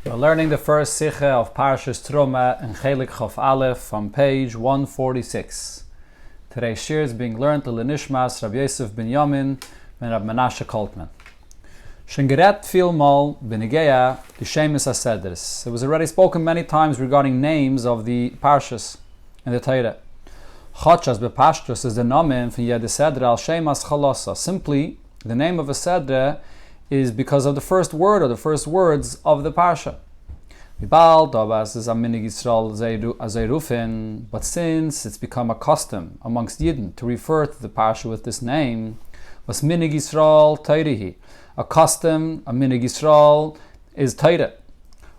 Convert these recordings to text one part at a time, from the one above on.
We're learning the first Sikha of Parshas Terumah in Chelek Chof Aleph from page 146. Today's shir is being learned to Lenishmas Rabbi Yosef ben Yamin and Rabbi Menashe Koltman. Shengeret Filmal Benigeya L'Shemis HaSedres. It was already spoken many times regarding names of the Parshas in the Torah. Chotshas Bepashtus is the nomen from Yed Sedra Al Shemas Chalosa. Simply, the name of a Sedra is because of the first word or the first words of the Parsha. But since it's become a custom amongst Yidden to refer to the Parsha with this name, was minig Yisrael Teirihi. A custom, a minig Yisrael is Teire.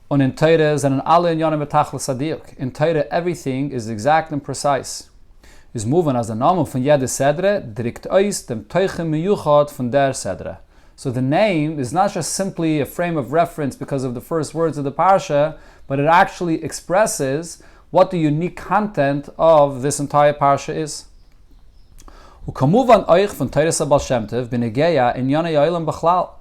And in Teire is an alle inyanim betachlis adiuk. In Teire everything is exact and precise. Is moving as the name von jede Sedre, direkt aus dem Teuchen miyuchad von der Sedre. So the name is not just simply a frame of reference because of the first words of the Parsha, but it actually expresses what the unique content of this entire Parsha is.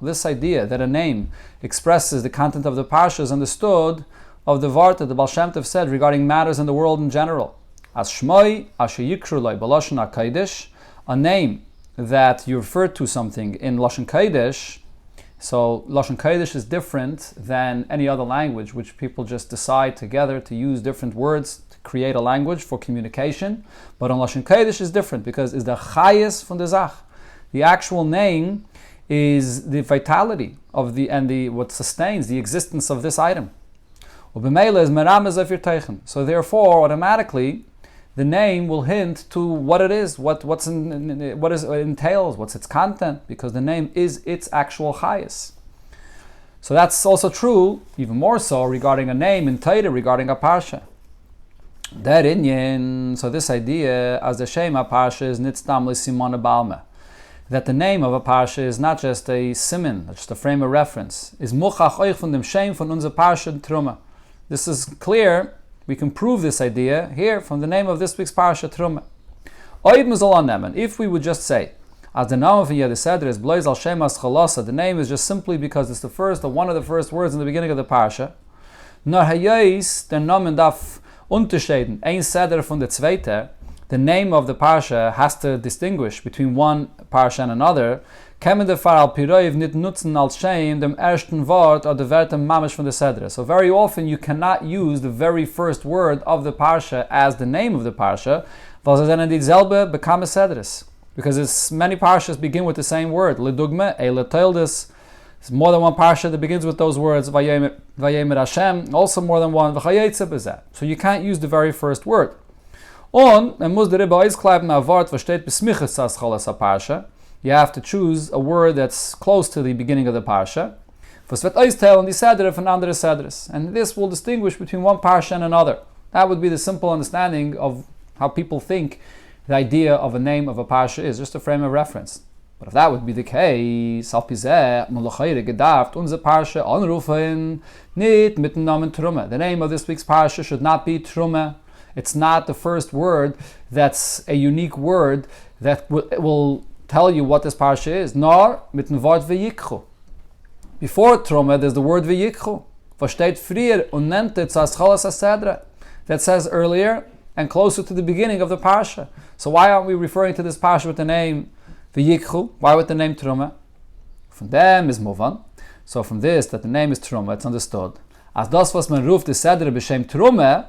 This idea that a name expresses the content of the Parsha is understood of the Vart that the Baal Shem Tov said regarding matters in the world in general. As Shmoi, Asher Yikru Loi B'Lashon HaKodesh, a name that you refer to something in Lashon Kodesh. So Lashon Kodesh is different than any other language, which people just decide together to use different words to create a language for communication. But on Lashon Kodesh is different because it's the chayes von der Zach. The actual name is the vitality of what sustains the existence of this item. So therefore, automatically, the name will hint to what it is, what it entails, what's its content, because the name is its actual chayes. So that's also true, even more so, regarding a name in Torah, regarding a parsha. Der inyan, so this idea, as the Shema parsha is nitzdam l'simon balma, that the name of a parsha is not just a siman, just a frame of reference, is muchach euch von dem Shem von unser Parsha Terumah. This is clear. We can prove this idea here from the name of this week's Parsha Terumah. If we would just say, as the name of Yed Sedra is Blois al Shemas Chalasa, the name is just simply because it's the first or one of the first words in the beginning of the Parsha. Nor hayais der Namen darf unterscheiden ein Sedra von der zweite. The name of the Parsha has to distinguish between one Parsha and another. So very often you cannot use the very first word of the Parsha as the name of the Parsha, because many Parshas begin with the same word. There's more than one Parsha that begins with those words, Vayemer Hashem, also more than one. So you can't use the very first word. You have to choose a word that's close to the beginning of the Parsha. And this will distinguish between one Parsha and another. That would be the simple understanding of how people think the idea of a name of a Parsha is, just a frame of reference. But if that would be the case, the name of this week's Parsha should not be Terumah. It's not the first word that's a unique word that will tell you what this parsha is. Nor mit dem Wort v'yikchu. Before Terumah, there's the word v'yikchu. Versteht frier und nennt es as chalas hasedra. That says earlier and closer to the beginning of the parsha. So why aren't we referring to this parsha with the name v'yikchu? Why with the name Terumah? From them is movan. So from this, that the name is Terumah, it's understood. As das was man ruft the sedra b'shem Terumah,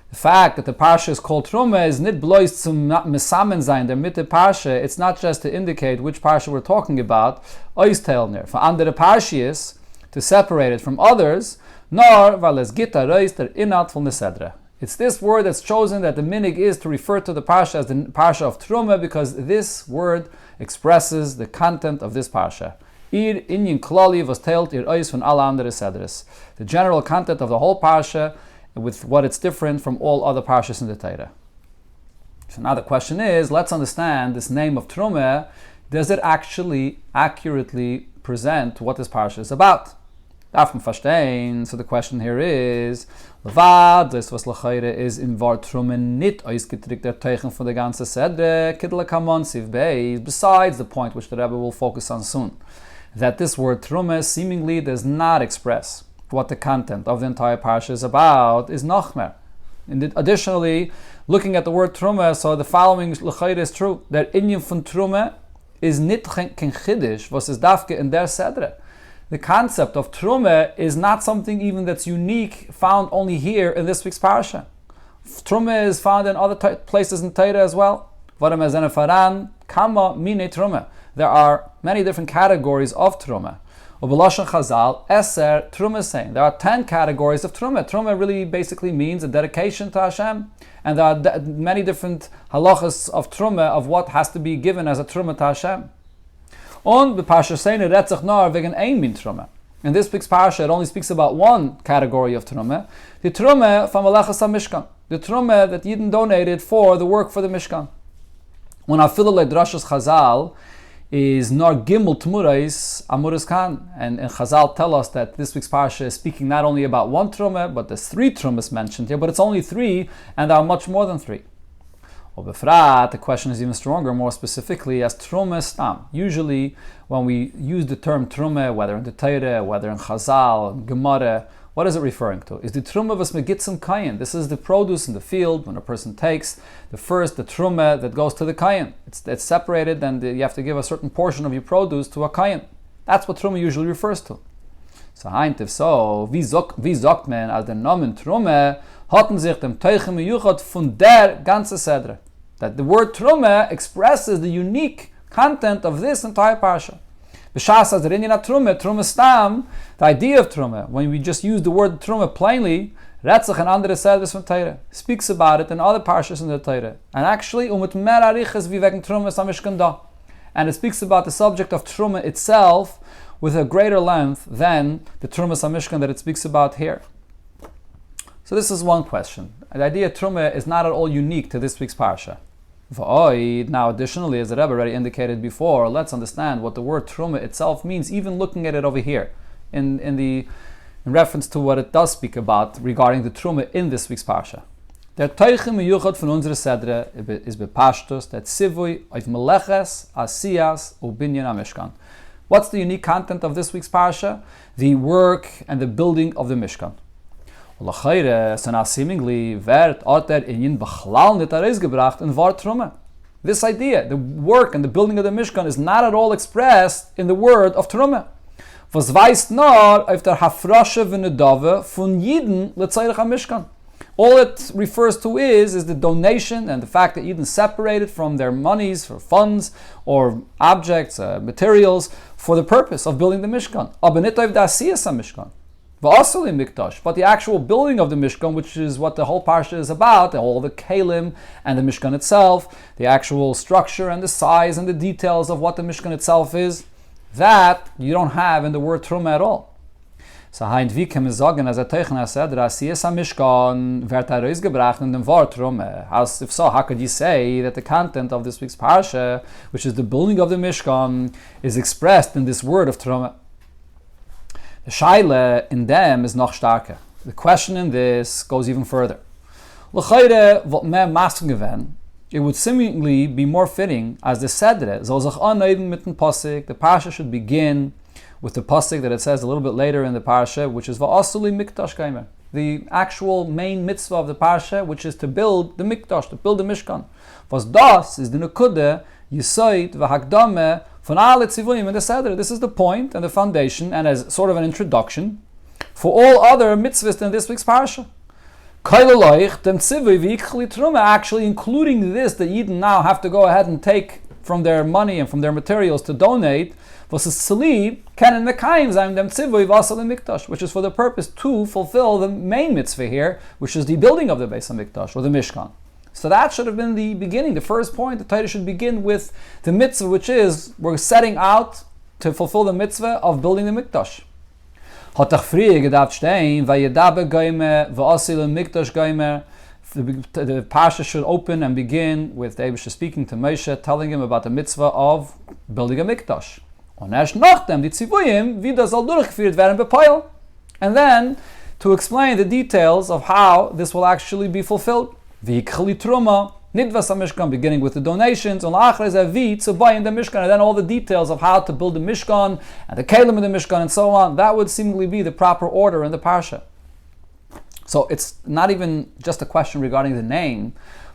the fact that the parsha is called Terumah is nit blois zum mesamen sein der mitte parsha. It's not just to indicate which parsha we're talking about, oistelner, for andere parshias, to separate it from others, nor weil es gita reis der inhalt von der Sedra. It's this word that's chosen that the minig is to refer to the parsha as the parsha of Terumah because this word expresses the content of this parsha. Ir inyan klali was teilt ir ois von alle andere Sedres. The general content of the whole parsha, with what it's different from all other parshas in the Torah. So now the question is, let's understand this name of Terumah. Does it actually accurately present what this parsha is about? Darf man verstehen? So the question here is, Levad, das was lechaire is in Wort Terumah nit ausgedrückt der Teichen von der ganzen Sedre, Kiddle Kamon Siv Beis, besides the point which the Rabbi will focus on soon, that this word Terumah seemingly does not express what the content of the entire parsha is about is Nachmer. And additionally, looking at the word Terumah, so the following l'chayre is true, that inyan von Terumah is nit ken chiddush, was is dafke in der sedre. The concept of Terumah is not something even that's unique, found only here in this week's parsha. Terumah is found in other places in Torah as well. Kama mine Terumah. There are many different categories of Terumah. Ubelashon Chazal, Eser Terumah saying there are 10 categories of Terumah. Terumah really basically means a dedication to Hashem, and there are many different halachas of Terumah of what has to be given as a Terumah to Hashem. On the parsha saying Retzach Nar wegen ein min Terumah. In this week's parsha, it only speaks about one category of Terumah, the Terumah from Melechas HaMishkan, the Terumah that Yidden donated for the work for the Mishkan. When Afilulei Drashas Chazal is Nar Gimel Tmurais Amuras Khan, and Chazal tell us that this week's parsha is speaking not only about one Terumah, but there's 3 Terumahs mentioned here, but it's only 3, and there are much more than 3. The question is even stronger, more specifically as Terumah Stam. Usually, when we use the term Terumah, whether in the Torah, whether in Chazal, Gemara, what is it referring to? Is the Terumah was Megitzim Kayin. This is the produce in the field when a person takes the Terumah that goes to the Kayin. It's separated, and you have to give a certain portion of your produce to a Kayin. That's what Terumah usually refers to. So, if so, wie sagt man, als der Nomen Terumah hatten sich dem Teuchen meyuchot von der ganze Sedre. That the word Terumah expresses the unique content of this entire parsha. B'shas as the inyan Terumah stam, the idea of Terumah, when we just use the word Terumah plainly, Retzach and andere Sedres from Torah speaks about it in other parshas in the Torah. And actually, umut mer ariches wie wegen Terumah samishkan da. And it speaks about the subject of Terumah itself with a greater length than the Terumah samishkan that it speaks about here. So this is one question. The idea of Terumah is not at all unique to this week's parsha. Now, additionally, as the Rabbi already indicated before, let's understand what the word Terumah itself means, even looking at it over here, in reference to what it does speak about regarding the Terumah in this week's parsha. Der Teuchen meyuchot von unserer Sedre is bepashtus, that sivui auf meleches, asiyas, ubinyan amishkan. What's the unique content of this week's parsha? The work and the building of the Mishkan. So now seemingly wird Oster inyan bechlal nit herausgebracht in Wort Terumah. This idea, the work and the building of the Mishkan, is not at all expressed in the word of Terumah. Was weist nur auf der Hafrashe v'nedave von Yidden letzayich HaMishkan. All it refers to is the donation and the fact that Yidden separated from their monies for funds or objects, materials, for the purpose of building the Mishkan. Aber nit auf der Asiyas HaMishkan. But the actual building of the Mishkan, which is what the whole parsha is about, all the kalim and the Mishkan itself, the actual structure and the size and the details of what the Mishkan itself is, that you don't have in the word Terumah at all. So, wie kann man sagen, als Teuchen Sedre, Asiyas HaMishkan wird herausgebracht in dem Wort Terumah? If so, how could you say that the content of this week's parsha, which is the building of the Mishkan, is expressed in this word of Terumah? The Shaila in them is noch starker. The question in this goes even further. L'chayre what mehr Masken gewen, it would seemingly be more fitting as the Sedre soll sich anneiden mit dem Pasuk. The parsha should begin with the pasuk that it says a little bit later in the parsha, which is va'asuli mikdash kaimer, the actual main mitzvah of the parsha, which is to build the mikdash, to build the mishkan. Was das is the nekude yisoid v'hakdame von alle tzivuyim in the Sedre. This is the point and the foundation, and as sort of an introduction for all other mitzvahs in this week's parsha. Actually including this, that Yidden now have to go ahead and take from their money and from their materials to donate, which is for the purpose to fulfill the main mitzvah here, which is the building of the Beis HaMikdash, or the Mishkan. So that should have been the beginning, the first point. The Torah should begin with the mitzvah, which is we're setting out to fulfill the mitzvah of building the Mikdash. The parsha should open and begin with the Eibusha speaking to Moshe, telling him about the mitzvah of building a Mikdash. And then to explain the details of how this will actually be fulfilled. Nidvas HaMishkan, beginning with the donations, and La'achar is Avi, Tzubay in the Mishkan, and then all the details of how to build the Mishkan, and the Kalim in the Mishkan, and so on. That would seemingly be the proper order in the Parsha. So it's not even just a question regarding the name,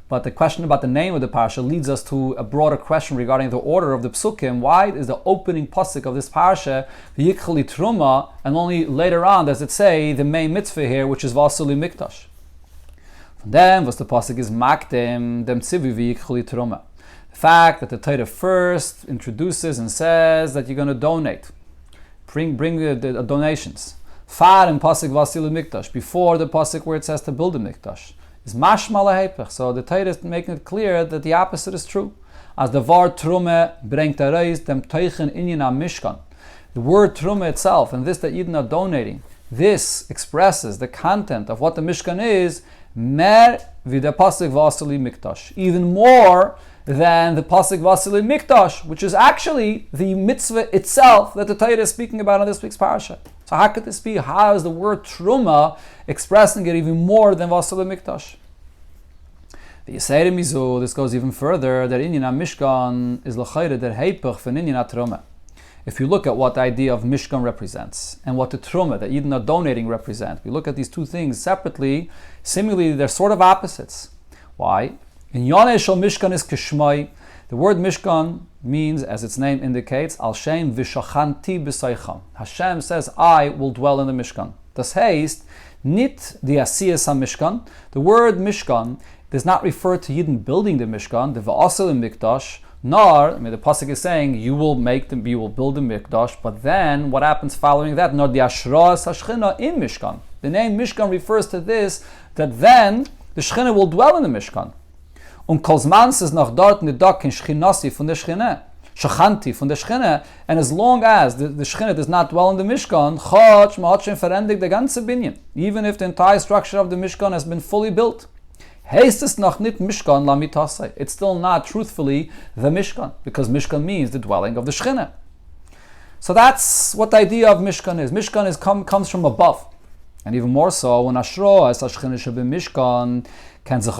but the question about the name of the Parsha leads us to a broader question regarding the order of the Psukim. Why is the opening pasuk of this Parsha V'yikhli Terumah, and only later on does it say the main mitzvah here, which is Vasuli Mikdash? From then, was the pasuk is Makdem Dem Tzivi V'yikhli Terumah. The fact that the Torah first introduces and says that you're going to donate, bring the donations. Far in pasuk Vasuli Mikdash, before the pasuk where it says to build a Mikdash, is mashma lahepech. So the Torah is making it clear that the opposite is true. As the word Terumah bringt areis dem teichen inyan mishkan. The word Terumah itself, and this that Yidden are donating, this expresses the content of what the Mishkan is, mer vida pasuk vasili mikdash, even more than the pasuk vasili mikdash, which is actually the mitzvah itself that the Torah is speaking about in this week's parasha. So how could this be? How is the word Terumah expressing it even more than Vasili Mikdash? The Yisayre Mizu, this goes even further, that Inyan HaMishkan is l'chayre der heipach von Inyan HaTerumah. If you look at what the idea of Mishkan represents, and what the Terumah, that Yidden are donating, represent, we look at these two things separately, seemingly they're sort of opposites. Why? In Yoneh Shel Mishkan is Kishmai. The word Mishkan means, as its name indicates, Al Shem V'shachanti B'saycham. Hashem says, I will dwell in the Mishkan. Das heißt, nit the Asiyas HaMishkan. The word Mishkan does not refer to Yidden building the Mishkan, the V'asel Mikdash, nor, the pasuk is saying, you will build the Mikdash, but then, what happens following that? Nor the Ashras HaShchina in Mishkan. The name Mishkan refers to this, that then, the Shchina will dwell in the Mishkan. Und kolzmans ist noch dort in der in Shchinasi von der Shchina, Shachanti von der Shchina, and as long as the Shchina does not dwell in the Mishkan, Chach ma'atchen verendigt der ganze Binyan, even if the entire structure of the Mishkan has been fully built. Heißt es noch nicht Mishkan lamitasei. It's still not truthfully the Mishkan, because Mishkan means the dwelling of the Shchina. So that's what the idea of Mishkan is. Mishkan comes from above. And even more so, when Ashro as Shchina shebe Mishkan, the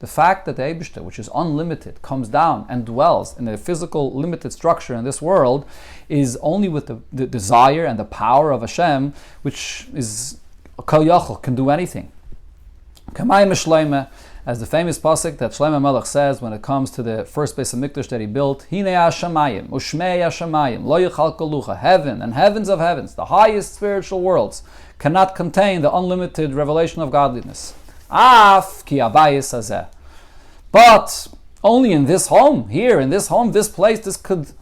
fact that the Eibishter, which is unlimited, comes down and dwells in a physical limited structure in this world, is only with the desire and the power of Hashem, which is Kol Yachol, can do anything. As the famous pasuk that Shlomo Melech says when it comes to the first base of Mikdash that he built, Hinei Hashamayim, Ushmei Hashamayim, Lo Yichal Kalucha, heaven and heavens of heavens, the highest spiritual worlds, cannot contain the unlimited revelation of godliness. Af ki abayis hazeh. But only in this home, this place, this could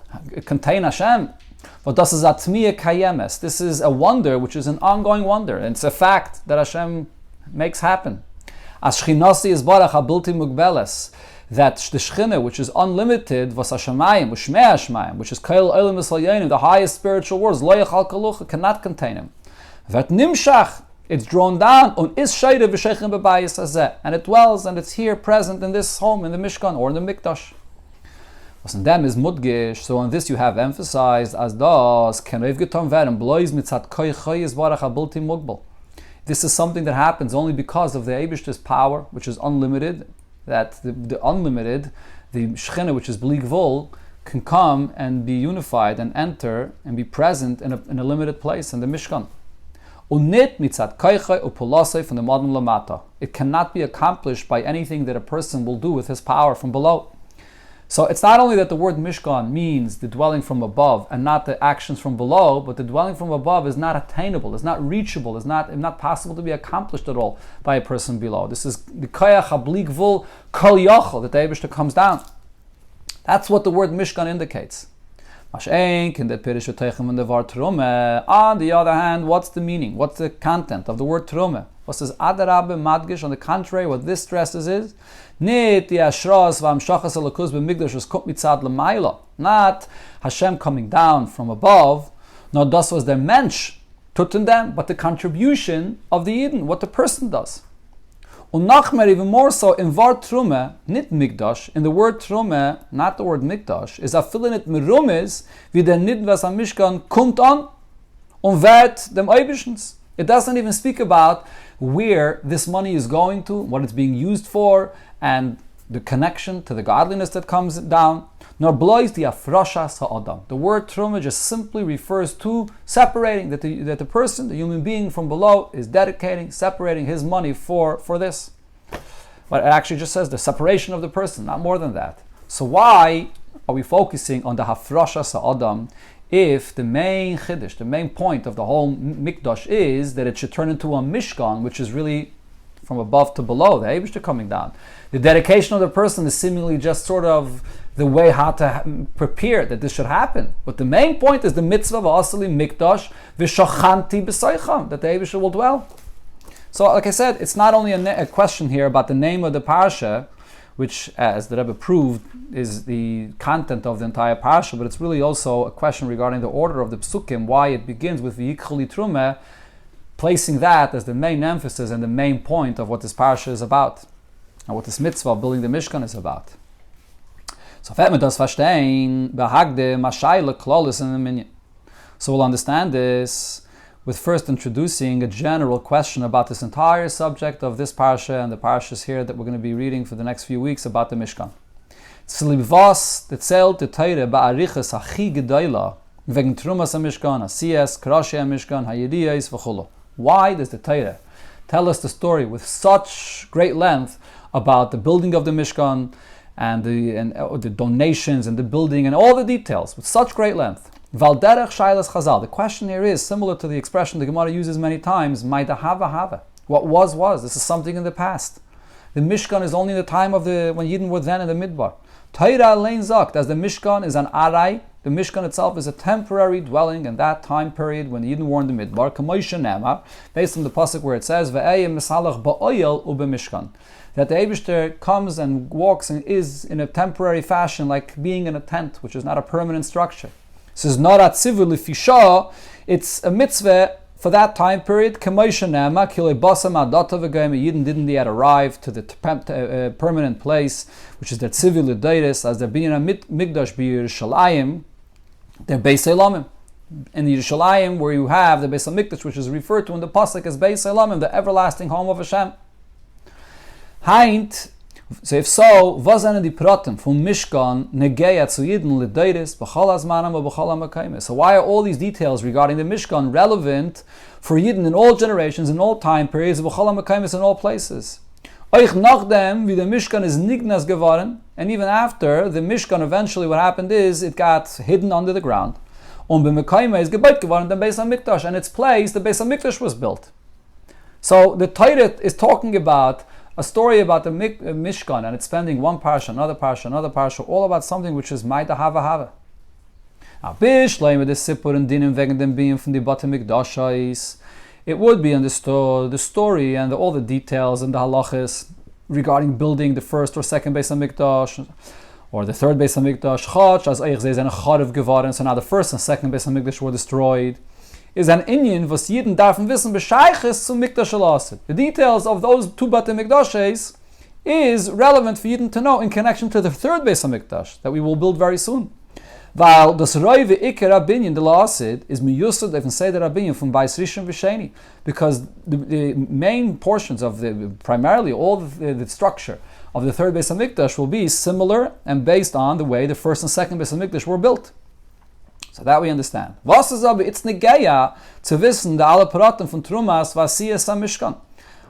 contain Hashem. But das is atmiya kayemes. This is a wonder, which is an ongoing wonder. And it's a fact that Hashem makes happen. As Shchinasi is barach habilti mugbeles, that the Shechina, which is unlimited, was Hashemayim, Ushmei Hashemayim, which is Kol Olam Yisraelim, the highest spiritual worlds, Lo Yachal Kalucha, cannot contain him. Vet nimshach, it's drawn down, und is sheire v'sheichim b'bayis hazeh, and it dwells, and it's here present in this home, in the Mishkan, or in the Mikdash. Was in them is mudgish, so on this you have emphasized, as das, ken rev getan werden, blois mitzat koi choyes barach habilti mugbal. This is something that happens only because of the Eibishter's power, which is unlimited, that the unlimited, the Shechina, which is Bli Gvul, can come and be unified and enter and be present in a limited place, in the Mishkan. Unit mitzat kaichai upolasei from the modern lamata. It cannot be accomplished by anything that a person will do with his power from below. So it's not only that the word Mishkan means the dwelling from above and not the actions from below, but the dwelling from above is not attainable, is not reachable, is not possible to be accomplished at all by a person below. This is the Koyach HaBli Gvul Kol Yachol, that the Eibishter comes down. That's what the word Mishkan indicates. On the other hand, what's the meaning? What's the content of the word Terumah? What says Adarabe Madgish? On the contrary, what this stresses is not Hashem coming down from above, nor das was der Mensch tut in them, but the contribution of the Yidden, what the person does. Und nachmer, even more so, in Wort Terumah, nit Mikdash, in the word Terumah, not the word Mikdash, is afilin it merumis, wie der Nidvas am Mishkan kommt an und wird dem Eibischens. It doesn't even speak about where this money is going to, what it's being used for, and the connection to the godliness that comes down. Nor blois the afrashas ha'adam. The word terumah just simply refers to separating, that the person, the human being from below, is dedicating, separating his money for this. But it actually just says the separation of the person, not more than that. So why are we focusing on the hafrashas ha'adam if the main chiddush, the main point of the whole mikdash is that it should turn into a mishkan, which is really from above to below, the Eibishter coming down. The dedication of the person is seemingly just sort of the way how to prepare that this should happen. But the main point is the mitzvah v'asali mikdash v'shachanti b'soicham, that the Eibishter will dwell. So, like I said, it's not only a question here about the name of the parsha, which, as the Rebbe proved, is the content of the entire parsha, but it's really also a question regarding the order of the psukim, why it begins with v'yikhali trumeh, placing that as the main emphasis and the main point of what this parsha is about, and what this mitzvah of building the Mishkan is about. So, so we'll understand this with first introducing a general question about this entire subject of this parsha and the parshas here that we're going to be reading for the next few weeks about the Mishkan. Why does the Torah tell us the story with such great length about the building of the Mishkan and the donations and the building and all the details with such great length? Valderech shailas chazal. The question here is similar to the expression the Gemara uses many times, Maida hava hava. What was. This is something in the past. The Mishkan is only in the time of when Yidden were then in the Midbar. Torah lein zakt, as the Mishkan is an arai, the Mishkan itself is a temporary dwelling in that time period when the Yidden were in the Midbar. Kamoisha nema, based on the pasuk where it says, Ve'eyem misalach ba'oyel ube Mishkan, that the Eibishter comes and walks and is in a temporary fashion, like being in a tent, which is not a permanent structure. This is not a tzivur l'fisha, it's a mitzvah for that time period. Kamoisha nema, kilei basam adata v'gayim, Yidden didn't yet arrive to the permanent place, which is the tzivur l'deiris, as they're being a mikdash b'Yerushalayim, they're Beis Elamim. In Yerushalayim, where you have the Beis HaMikdash, which is referred to in the pasuk as Beis Elamim, the everlasting home of Hashem. Haint, so if so, vazan di pratim from Mishkan negeya zu Yidden l'deiris b'chol hazmanim u'b'chol hamakayim. So why are all these details regarding the Mishkan relevant for Yidden in all generations, in all time periods, b'chol hamakayim in all places? Euch nachdem, wie the Mishkan is nignas geworden, and even after the Mishkan, eventually what happened is it got hidden under the ground. B'mekayim is gebayt geworden, the Beis HaMikdash, and its place, the Beis HaMikdash was built. So the Torah is talking about a story about the Mishkan, and it's spending one parsha, another parsha, all about something which is Maida hava hava. It would be understood, the story and all the details and the halachas regarding building the first or second Beis HaMikdash, or the third Beis HaMikdash, so now the first and second Beis HaMikdash were destroyed, is an inyan was Yidden darfen wissen bescheiches zum Mikdash alasid. The details of those two Bate Mikdashes is relevant for Yidden to know in connection to the third Beis HaMikdash that we will build very soon. While das Roive Iker Rabinyan de Laasid is miyusad even say the Rabinyan from Bais Rishon V'Sheni, because the main portions of primarily all the structure of the third Beis HaMikdash will be similar and based on the way the first and second Beis HaMikdash were built. So that we understand. Was is aber it's negeya to wissen the alle paratim von Trumas vasiyas Mishkan.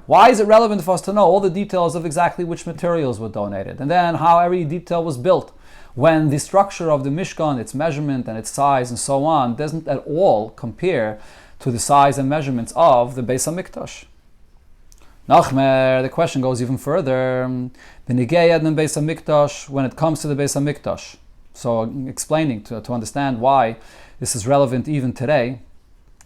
Why is it relevant for us to know all the details of exactly which materials were donated, and then how every detail was built, when the structure of the Mishkan, its measurement and its size and so on, doesn't at all compare to the size and measurements of the Beis HaMikdash? Nachmer, the question goes even further. The negeya and Beis HaMikdash, when it comes to the Beis HaMikdash. So explaining to understand why this is relevant even today.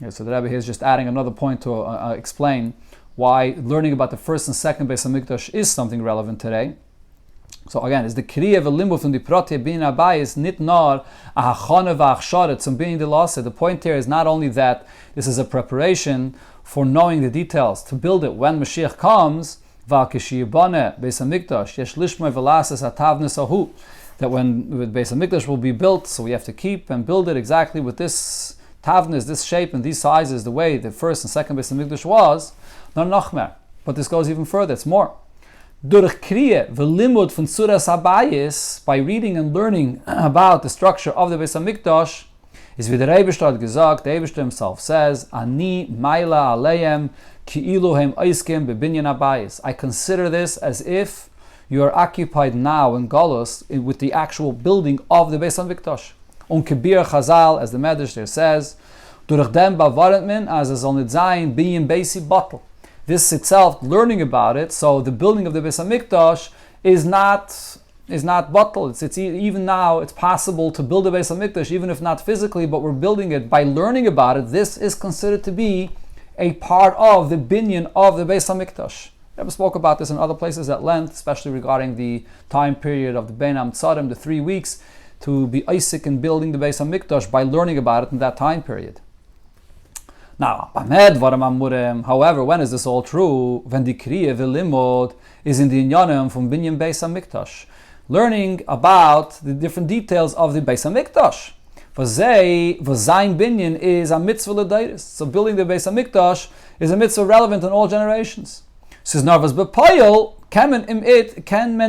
So the Rabbi here is just adding another point to explain why learning about the first and second Beis HaMikdash is something relevant today. So again, is the kriya v'limud from the protei bin abayis nit nor a hachana v'achshara zum being the lost. The point here is not only that this is a preparation for knowing the details to build it when Mashiach comes. V'kishiyibane Beis HaMikdash yesh lishmoi v'lasas atavnes ahu. That when the Beis HaMikdash will be built, so we have to keep and build it exactly with this Tavnis, this shape and these sizes, the way the first and second Beis HaMikdash was, no nachmer. But this goes even further, it's more. Durch Kriye v'limud von Suras Habayis, by reading and learning about the structure of the Beis HaMikdash, is wie der Eibishter hat gesagt, the Eibishter himself says, Ani maila aleim ki ilu hem oiskim bebinyan habayis. I consider this as if you are occupied now in Golus with the actual building of the Beis HaMikdash. Und kibir Chazal, as the Medrash there says, durch dem bavaret min, as es soll nicht sein, binyan beisi bottle. This itself, learning about it, so the building of the Beis HaMikdash is not bottle. It's even now, it's possible to build a Beis HaMikdash, even if not physically, but we're building it by learning about it. This is considered to be a part of the binyan of the Beis HaMikdash. Rabbi spoke about this in other places at length, especially regarding the time period of the Bein HaMtzadim, the 3 weeks, to be Isaac in building the Beis HaMikdash by learning about it in that time period. Now, however, when is this all true? When the Kriya v'limod is in the inyanim from binyan Beis HaMikdash, learning about the different details of the Beis HaMikdash. V'zayin binyan is a mitzvah l'dairis. So building the Beis HaMikdash is a mitzvah relevant in all generations. Says Narvas b'payil kan men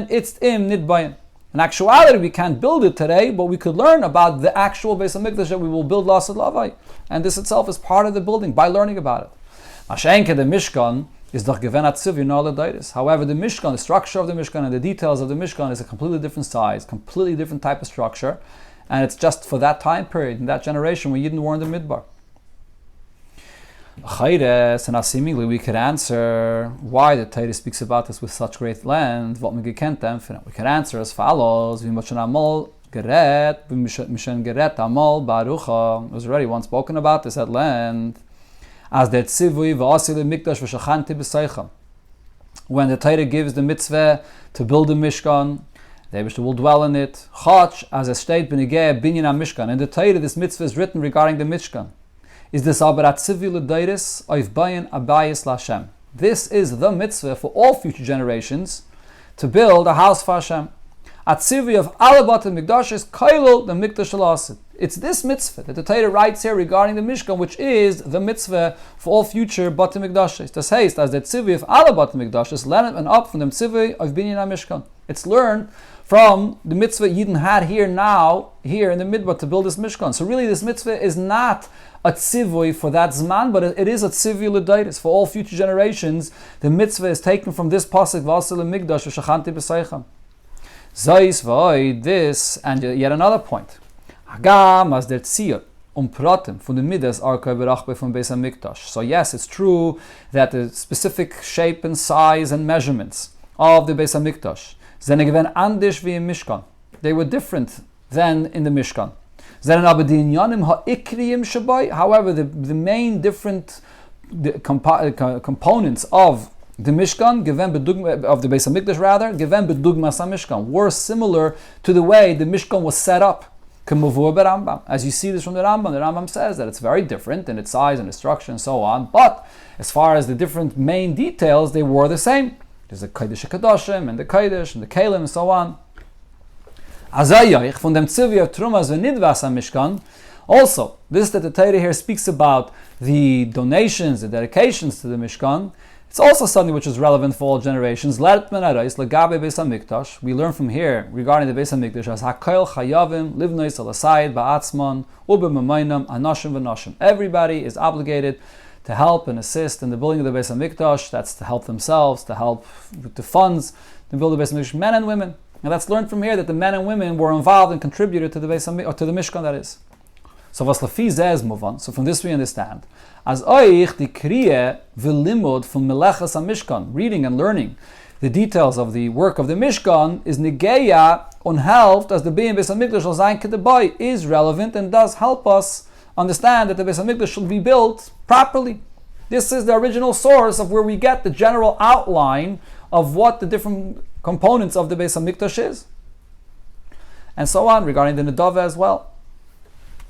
itzt im nidbayin. In actuality, we can't build it today, but we could learn about the actual Beis HaMikdash that we will build Lasad Lavai. And this itself is part of the building by learning about it. Mashenke, the Mishkan, is doch given at Tzivir Naladitis. However, the Mishkan, the structure of the Mishkan and the details of the Mishkan is a completely different size, completely different type of structure, and it's just for that time period, in that generation when Yidden were in the Midbar. And seemingly we could answer why the Torah speaks about this with such great length. We could answer as follows. It was already once spoken about this at length. As the tzivui v'asili mikdash v'shachanti b'seicham. When the Torah gives the mitzvah to build a mishkan, the Eibishter will dwell in it. Chach, as a state b'negeh binyan ha-mishkan. In the Torah, this mitzvah is written regarding the mishkan. Is this abarat tzivui l'dairis oif bayin abayis l'Hashem. This is the mitzvah for all future generations to build a house for Hashem. Atzivi of alabat and mikdash is kailul the mikdash alasid. It's this mitzvah that the Torah writes here regarding the Mishkan, which is the mitzvah for all future batim mikdashes. Das heißt, as the tzivui of alabat mikdashes learned and up from the tzivui of binyan ha-mishkan. It's learned from the mitzvah Yidden had here in the midbar to build this Mishkan. So really, this mitzvah is not a tzivui for that zman, but it is a tzivui l'daitis for all future generations. The mitzvah is taken from this pasuk v'asel mikdash v'shachanti b'seicham. Zayis v'oid, this, and yet another point. Hagam as der tziyot pratim from the midas arkai berachbe from Beis HaMikdash. So yes, it's true that the specific shape and size and measurements of the Beis HaMikdash zene gewen anders wie im Mishkan. They were different than in the Mishkan. However, the main different components of the Mishkan, of the Beis HaMikdash rather, were similar to the way the Mishkan was set up. As you see this from the Rambam says that it's very different in its size and its structure and so on, but as far as the different main details, they were the same. There's the Kodesh HaKadoshim and the Kodesh and the Kalim and so on. From them tzivui of Terumah v'nidvas ha-mishkan. Also, this that the Torah here speaks about the donations, the dedications to the Mishkan, it's also something which is relevant for all generations. We learn from here regarding the Beis HaMikdash as hakol chayavim livnois alasayid ba'atzman u'b'mamayim anashim v'nashim. Everybody is obligated to help and assist in the building of the Beis HaMikdash. That's to help themselves, to help with the funds to build the Beis HaMikdash, men and women. And that's learned from here that the men and women were involved and contributed to the Beis HaMikdash, or to the Mishkan, that is. So was lafi zeh move on. So from this we understand. As oich the kriye v'limud from melechas ha-mishkan, reading and learning the details of the work of the Mishkan is negeya unhelped as the being Beis HaMikdash al zayin kedabay is relevant and does help us understand that the Beis HaMikdash should be built properly. This is the original source of where we get the general outline of what the different components of the Beis HaMikdash is. And so on, regarding the Nedava as well.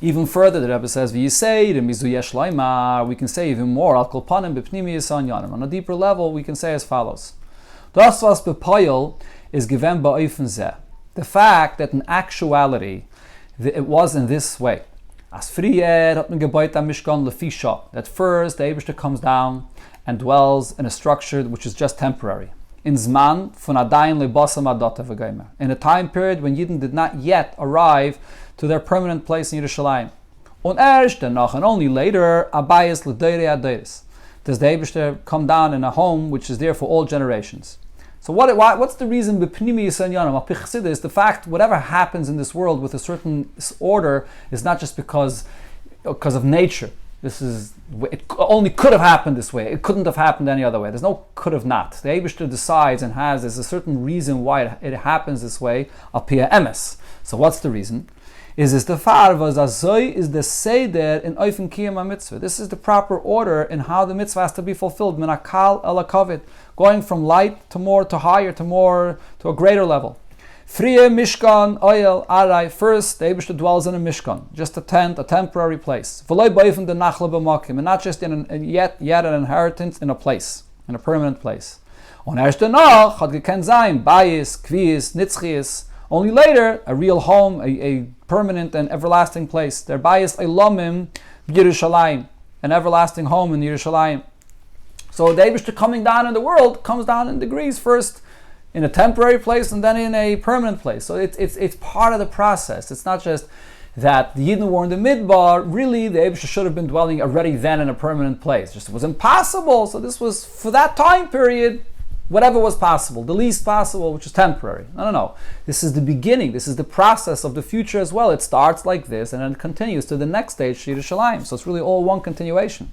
Even further, the Rebbe says, we can say even more, on a deeper level, we can say as follows. Das was bepayel is given ba'ofen zeh. The fact that in actuality, it was in this way. As frier hat man gebaut am Mishkan le Fishel. That first the Eibishter comes down and dwells in a structure which is just temporary. In Zman von Adayin le Basam Adata v'Geimer. In a time period when Yidden did not yet arrive to their permanent place in Yerushalayim. Und erst danach and only later, Abayis le Deire Adeiris. Does the Eibishter come down in a home which is there for all generations? So what's the reason is the fact whatever happens in this world with a certain order is not just because of nature. It only could have happened this way. It couldn't have happened any other way. There's no could have not. The Eibishter decides and there's a certain reason why it happens this way, apia emes. So what's the reason? Is the farvas azoy is the seder in oifen kiyam mitzvah. This is the proper order in how the mitzvah has to be fulfilled. Minakal elakovid, going from light to more, to higher, to a greater level. Frie mishkan oil arai. First, the Eibishter dwells in a mishkan, just a tent, a temporary place. V'loy boifen the nachle b'makim, and not just yet an inheritance in a place, in a permanent place. On erst danach hat geken zayin bayis, kviis, nitzchiis. Only later, a real home, a permanent and everlasting place. Their bias elamim Yerushalayim, an everlasting home in Yerushalayim. So the Eibishter coming down in the world comes down in degrees, first in a temporary place and then in a permanent place. So it's part of the process. It's not just that the Yidden were in the Midbar. Really, the Eibishter should have been dwelling already then in a permanent place. Just it was impossible. So this was for that time period. Whatever was possible, the least possible, which is temporary. No. This is the beginning. This is the process of the future as well. It starts like this and then continues to the next stage, Yerushalayim. So it's really all one continuation.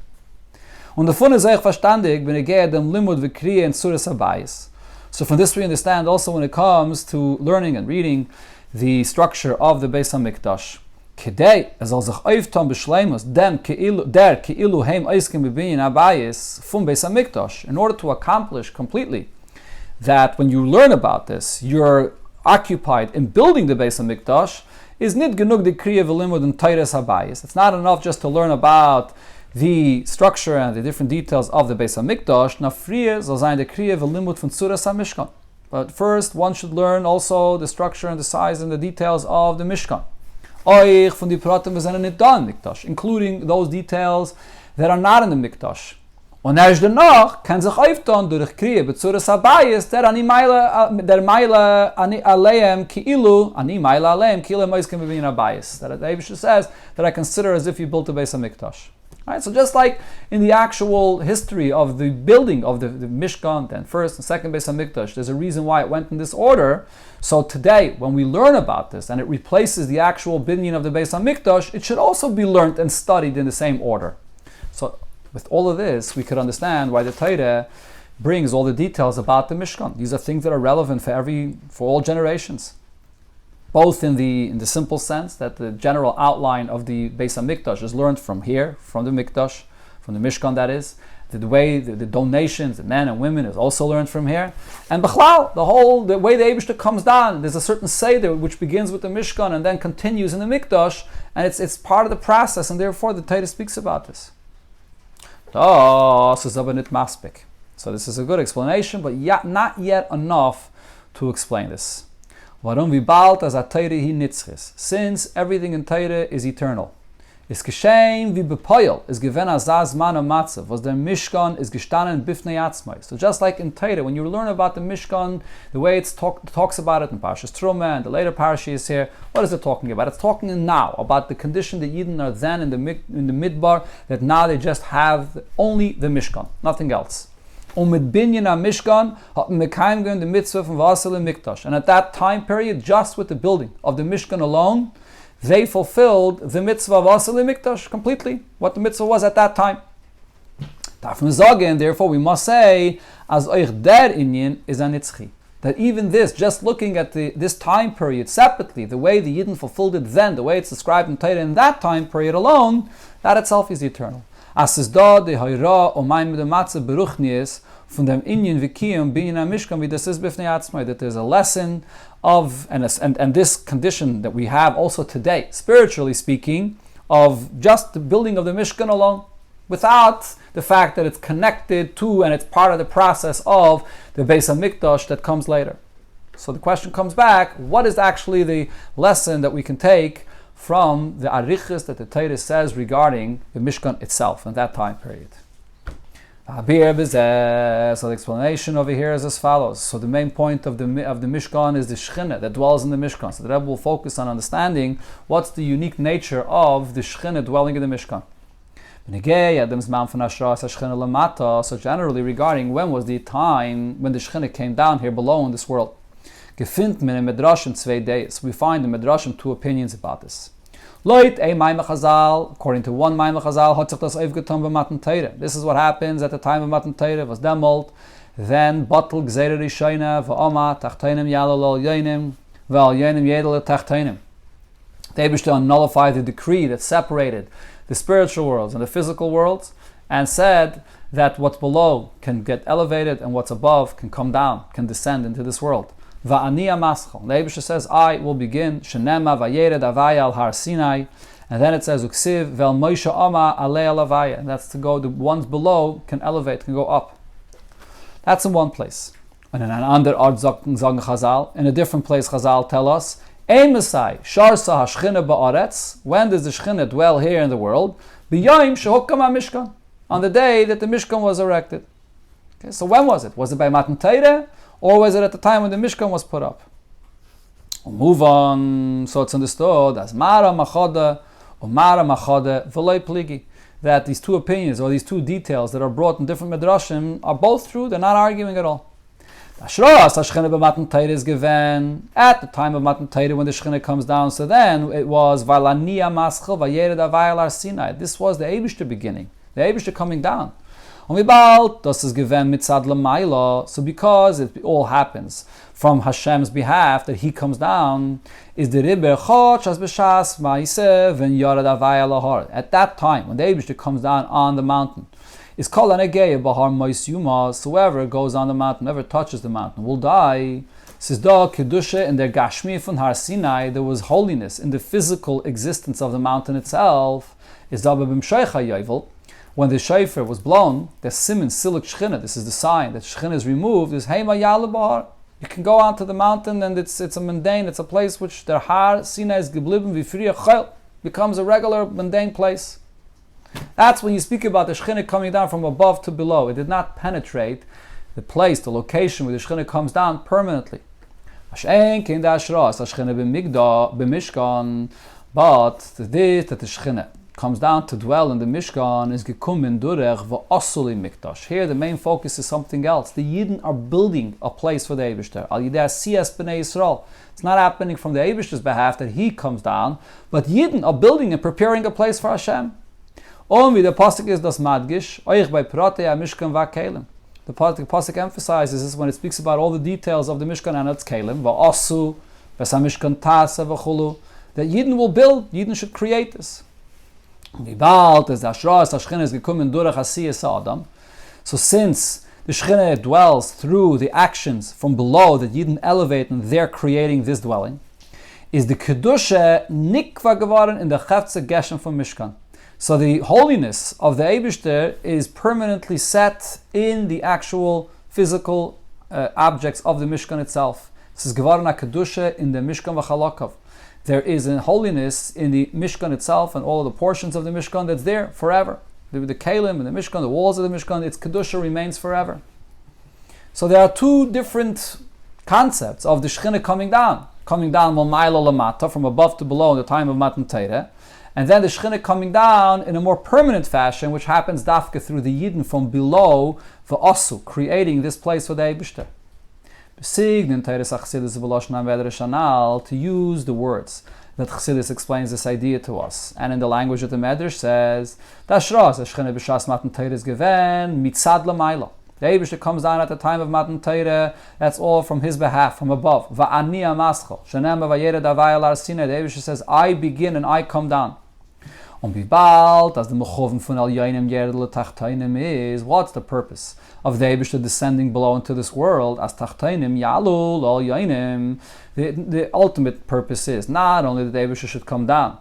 Und davon ist euch verstandig, wenn geht dem Limud v'kriya in Suras Habayis. So from this we understand also when it comes to learning and reading the structure of the Beis HaMikdash. Kedei, soll sich auftan beschleimus, dem keilu heim eiskim bebinyan abayis from Beis HaMikdash, in order to accomplish completely that when you learn about this, you're occupied in building the Beis HaMikdash, is nit genug de kriya v'limud and teiras habayis. It's not enough just to learn about the structure and the different details of the Beis HaMikdash. Na frier soll sein de kriya v'limud von Suras HaMishkan. But first, one should learn also the structure and the size and the details of the Mishkan. Including those details that are not in the Mikdash. Und erst danach kann sich auftan durch Kriya b'tzuras habayis der Meile aleim ki'ilu moiskem b'binyan habayis. That the Eibishter says that I consider as if you built a Beis HaMikdash. Right, so just like in the actual history of the building of the Mishkan, then first and second Beis HaMikdash, there's a reason why it went in this order. So today, when we learn about this and it replaces the actual binyan of the Beis HaMikdash, it should also be learned and studied in the same order. So with all of this, we could understand why the Torah brings all the details about the Mishkan. These are things that are relevant for all generations. Both in the simple sense that the general outline of the Beis HaMikdash is learned from here, from the Mikdash, from the Mishkan that is. The way the donations, the men and women, is also learned from here. And Bechlal, the way the Eibishter comes down, there's a certain Seder which begins with the Mishkan and then continues in the Mikdash, and it's part of the process, and therefore the Torah speaks about this. So this is a good explanation, but not yet enough to explain this. Since everything in Torah is eternal. Is geschehen wie bepoil, is given as man matzav, was der Mishkan is gestanden bifnei atzmai. So just like in Torah, when you learn about the Mishkan, the way it talks about it in Parashas Terumah and the later parashas here, what is it talking about? It's talking now about the condition that Yidden are then in the Midbar, that now they just have only the Mishkan, nothing else. Mit binyan Mishkan hat mekayim the mitzvah from Vasel Mikdash. And at that time period, just with the building of the Mishkan alone, they fulfilled the mitzvah of Vasel Mikdash completely, what the mitzvah was at that time. Therefore we must say, as euch der inyan is an nitzchi. That even this, just looking at this time period separately, the way the Yidden fulfilled it then, the way it's described in Torah in that time period alone, that itself is eternal. As es da de hayra o mein mit der matze beruchnis von dem inyan vikiyum binyan mishkan wie das is bifnei atzmai, that there's a lesson of and this condition that we have also today, spiritually speaking, of just the building of the Mishkan alone, without the fact that it's connected to and it's part of the process of the Beis HaMikdash that comes later. So the question comes back, what is actually the lesson that we can take from the arichas that the Torah says regarding the Mishkan itself in that time period. So the explanation over here is as follows. So the main point of the Mishkan is the Shechina that dwells in the Mishkan. So the Rebbe will focus on understanding what's the unique nature of the Shechina dwelling in the Mishkan. So generally regarding when was the time when the Shechina came down here below in this world. We find in the Midrashim two opinions about this. According to one Maimach Chazal, this is what happens at the time of Matan Torah. Was demolt, then batel gzeira rishayna v'ama tachteinim yalol yoinim v'al yoinim yedel tachteinim. The Eibishter nullified the decree that separated the spiritual worlds and the physical worlds, and said that what's below can get elevated and what's above can come down, can descend into this world. Va'aniya maschal. The Eibishter says, I will begin. Shenema vayered avaya al har Sinai. And then it says, uksiv vel Moshe ama alei al avaya. And that's to go, the ones below can elevate, can go up. That's in one place. And in another art sagen Chazal, in a different place Chazal tell us, Ein Mesai, sharsa hashchina ba'aretz. When does the Shechina dwell here in the world? B'yayim shehukam ha-mishkan. On the day that the Mishkan was erected. Okay, so when was it? Was it by Matan Torah? Or was it at the time when the Mishkan was put up? We'll move on. So it's understood as Mara Machada or Mara Machada V'loi Pligi, that these two opinions or these two details that are brought in different Midrashim are both true. They're not arguing at all. At the time of Matan Torah, when the Shechina comes down, so then it was Valaniya Maschil Vayered Avayal Har Sinai. This was the Eibishter beginning, the Eibishter coming down. So because it all happens from Hashem's behalf, that He comes down, is the Riber Chot Shas B'Shas Ma'iseh Ven Yarad Avayal Lahar. At that time, when the Eibishter comes down on the mountain, is called an Egei Bahar Mois Yumas. Whoever goes on the mountain, whoever touches the mountain, will die. Says da Kedusha in their Gashmi from Har Sinai, there was holiness in the physical existence of the mountain itself. Is da B'Bim Sheicha Yovel. When the shofar was blown, the siman silik shechina, this is the sign that shechina is removed, is Heima Yala Bahar. You can go onto the mountain and it's a mundane, it's a place which der Har Sinai is geblieben v'friya chayil, becomes a regular mundane place. That's when you speak about the Shechina coming down from above to below. It did not penetrate the place, the location where the Shechina comes down permanently. But the day that the Shechina comes down to dwell in the Mishkan is gekumen durech v'asuli mikdash. Here the main focus is something else. The Yidden are building a place for the Eibishter. Al yidei asiyas b'nei Yisrael. It's not happening from the Eibishter's behalf that he comes down, but Yidden are building and preparing a place for Hashem. Only the pasuk is das madgish oich by prate mishkan va'kelim. The pasuk emphasizes this when it speaks about all the details of the Mishkan and its kelim va'asu v'samishkan tasa v'chulu. That Yidden will build. Yidden should create this. So since the Shechina dwells through the actions from below that Yidden elevate and they're creating this dwelling, is the Kedusha nikva geworden in the Chavtze Geshem from Mishkan. So the holiness of the Eibishter is permanently set in the actual physical objects of the Mishkan itself. This is geworden a Kedusha in the Mishkan v'chalakav. There is a holiness in the Mishkan itself and all of the portions of the Mishkan that's there forever. The Kalim and the Mishkan, the walls of the Mishkan, its Kedusha remains forever. So there are two different concepts of the Shechina coming down. Coming down from above to below in the time of Matan Torah. And then the Shechina coming down in a more permanent fashion, which happens dafka through the Yidden from below, v'asu, creating this place for the Eibishter. To use the words that Chassidus explains this idea to us. And in the language that the Medrash says, the Eibishter comes down at the time of Matan Torah, that's all from his behalf, from above. The Eibishter says, I begin and I come down. As the Mechoven von Al Yoinim Yerdele Tachtainim is, what's the purpose of the Eibishter descending below into this world? As Tachtainim Yalul Al Yoinim, the ultimate purpose is not only that the Eibishter should come down,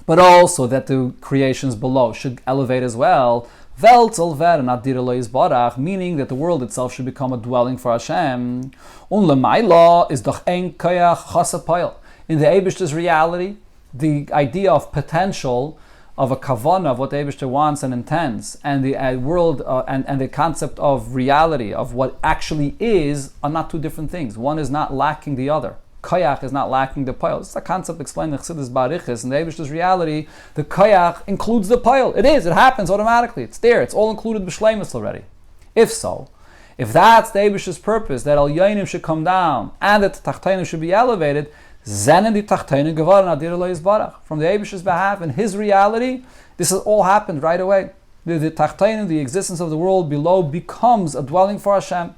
but also that the creations below should elevate as well. Meaning that the world itself should become a dwelling for Hashem. Is doch ein koyach chasapayil. In the Eibishter's reality, the idea of potential, of a kavanah, of what the Eibishter wants and intends, and the world and the concept of reality, of what actually is, are not two different things. One is not lacking the other. Koyach is not lacking the pile. This is a concept explained in Chassidus Barichas. In the Eibishter's reality, the koyach includes the pile. It happens automatically. It's there. It's all included b'shleimus already. If so, if that's the Eibishter's purpose, that al yoinim should come down and that the tachtainim should be elevated, Zenen di Tachteinen geworden adir Elois Barach. From the Eibishter's behalf, in his reality, this has all happened right away. The Tachteinen, the existence of the world below, becomes a dwelling for Hashem.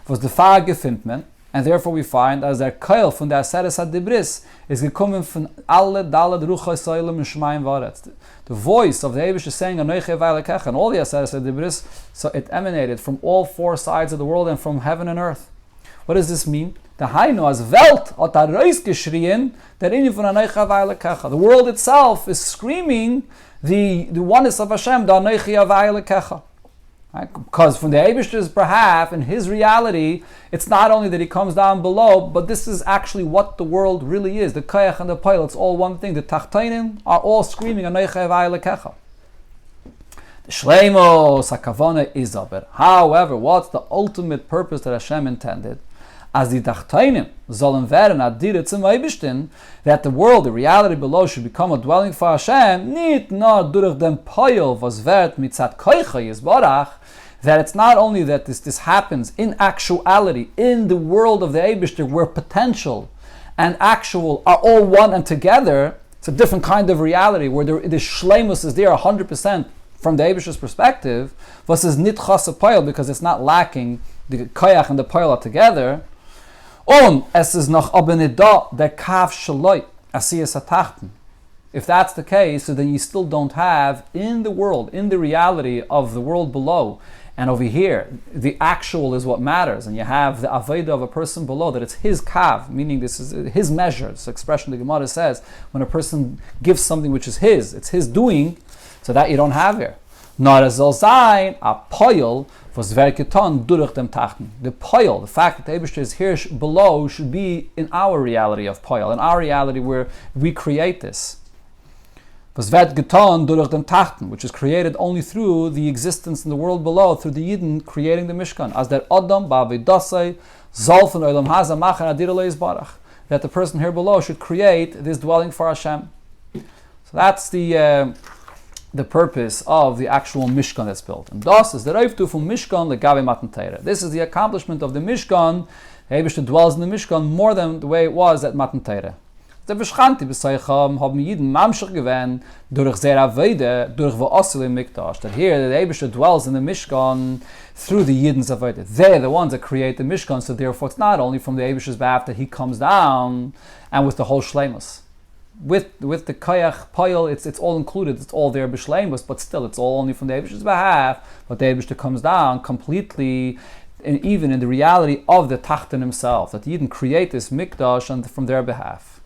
Was the Far gefindt men, and therefore we find as der Keil von der Aseres HaDibris is gekommen von alle Dalad Ruchai Soilem and Shemaim Varetz. The voice of the Eibishter saying Anoiche Vailekecha, and all the Aseres HaDibris, so it emanated from all four sides of the world and from heaven and earth. What does this mean? The Hainu as Welt hat reis geschrien, der Inyan von Anoicha Vailekecha. The world itself is screaming the oneness of Hashem, the Anoicha Vailekecha. Right? Because from the Eibishter's behalf, in his reality, it's not only that he comes down below, but this is actually what the world really is. The Koyach and the Pile, it's all one thing. The Tachtainim are all screaming Anoicha Vailekecha. The Shleimos HaKavana is of it. However, what's the ultimate purpose that Hashem intended? As the Tachtainim sollen werden adire zum Eibishtin, that the world, the reality below, should become a dwelling for Hashem, nicht nur durch den Poil, was wird mitzat koicha yisborach, that it's not only that this happens in actuality, in the world of the Eibishter, where potential and actual are all one and together. It's a different kind of reality, where the shleimus is there 100% from the Eibishter's perspective, versus nit chas Poil, because it's not lacking, the koyach and the Poil are together. Und es ist noch aber nicht da der Kav Shaloi Asiyas HaTachten. If that's the case, so then you still don't have in the world, in the reality of the world below, and over here, the actual is what matters, and you have the Aveda of a person below, that it's his Kav, meaning this is his measure. This expression the Gemara says, when a person gives something which is his, it's his doing, so that you don't have here. Nor es soll sein, a Poil, was verketon durch dem Tachten. The Poil, the fact that the Eibishter is here below, should be in our reality of Poil, in our reality where we create this. Was wird getan durch dem Tachten, which is created only through the existence in the world below, through the Yidden creating the Mishkan. As der Adam ba'avedasei soll von Olam Haza machen adir Elois Barach. That the person here below should create this dwelling for Hashem. So that's the purpose of the actual Mishkan that's built. And das is the Reiftu from Mishkan legabe Matan Torah. This is the accomplishment of the Mishkan. The Eibishter dwells in the Mishkan more than the way it was at Matan Torah. Der Beschanti B'Seicham haben Yidden Mamshach gewähnt durch sehr Avede, durch wo Oster im Mikdash. That here the Eibishter dwells in the Mishkan through the Yidden's Avede. They're the ones that create the Mishkan, so therefore it's not only from the Eibishter's behalf that he comes down and with the whole Shleimus. With the Koyach Poil, it's all included, it's all there b'shleimus, but still it's all only from the Eibishter's behalf, but the Eibishter comes down completely, and even in the reality of the Tachten himself, that he didn't create this Mikdash and from their behalf.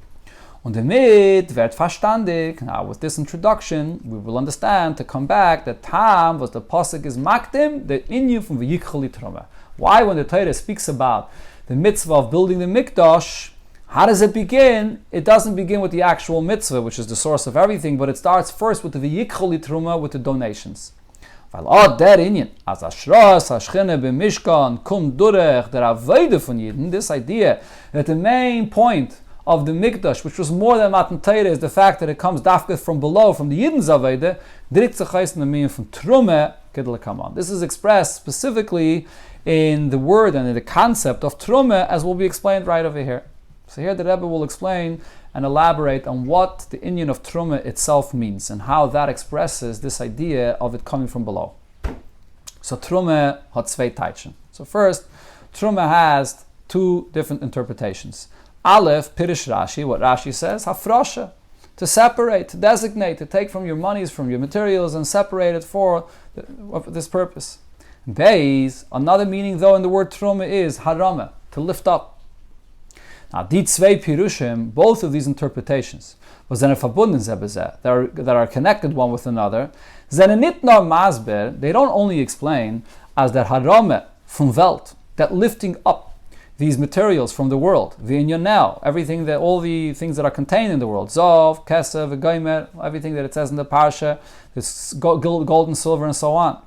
Und damit wird verstandig, now with this introduction, we will understand, to come back, that Tam was the Pasuk is Makdim, the Inyan from V'yikhali Terumah. Why when the Torah speaks about the mitzvah of building the Mikdash, how does it begin? It doesn't begin with the actual mitzvah, which is the source of everything, but it starts first with the V'yikhali Terumah, with the donations. Weil der Inyan, as Ashras, Hashchine b'Mishkan, kum durech, der Avede von Yidden, this idea that the main point of the Mikdash, which was more than Matan Torah, is the fact that it comes dafka from below, from the Yidden's Avede, direkt zu heißen, the meaning from Terumah, Gidel Kaman. This is expressed specifically in the word and in the concept of Terumah, as will be explained right over here. So here the Rebbe will explain and elaborate on what the Inyan of Terumah itself means and how that expresses this idea of it coming from below. So Terumah hat zwei Teitchen. So first, Terumah has two different interpretations. Aleph, Pirish Rashi, what Rashi says, Hafrosha, to separate, to designate, to take from your monies, from your materials, and separate it for this purpose. Beis, another meaning though in the word Terumah is Harama, to lift up. Now, die zwei Pirushim, both of these interpretations, was then verbunden that are connected one with another, nit nur masber, they don't only explain as der Harame from Welt, that lifting up, these materials from the world, v'inyanel, everything that, all the things that are contained in the world, zov, kesev, v'goymer, everything that it says in the parsha, this gold and silver and so on.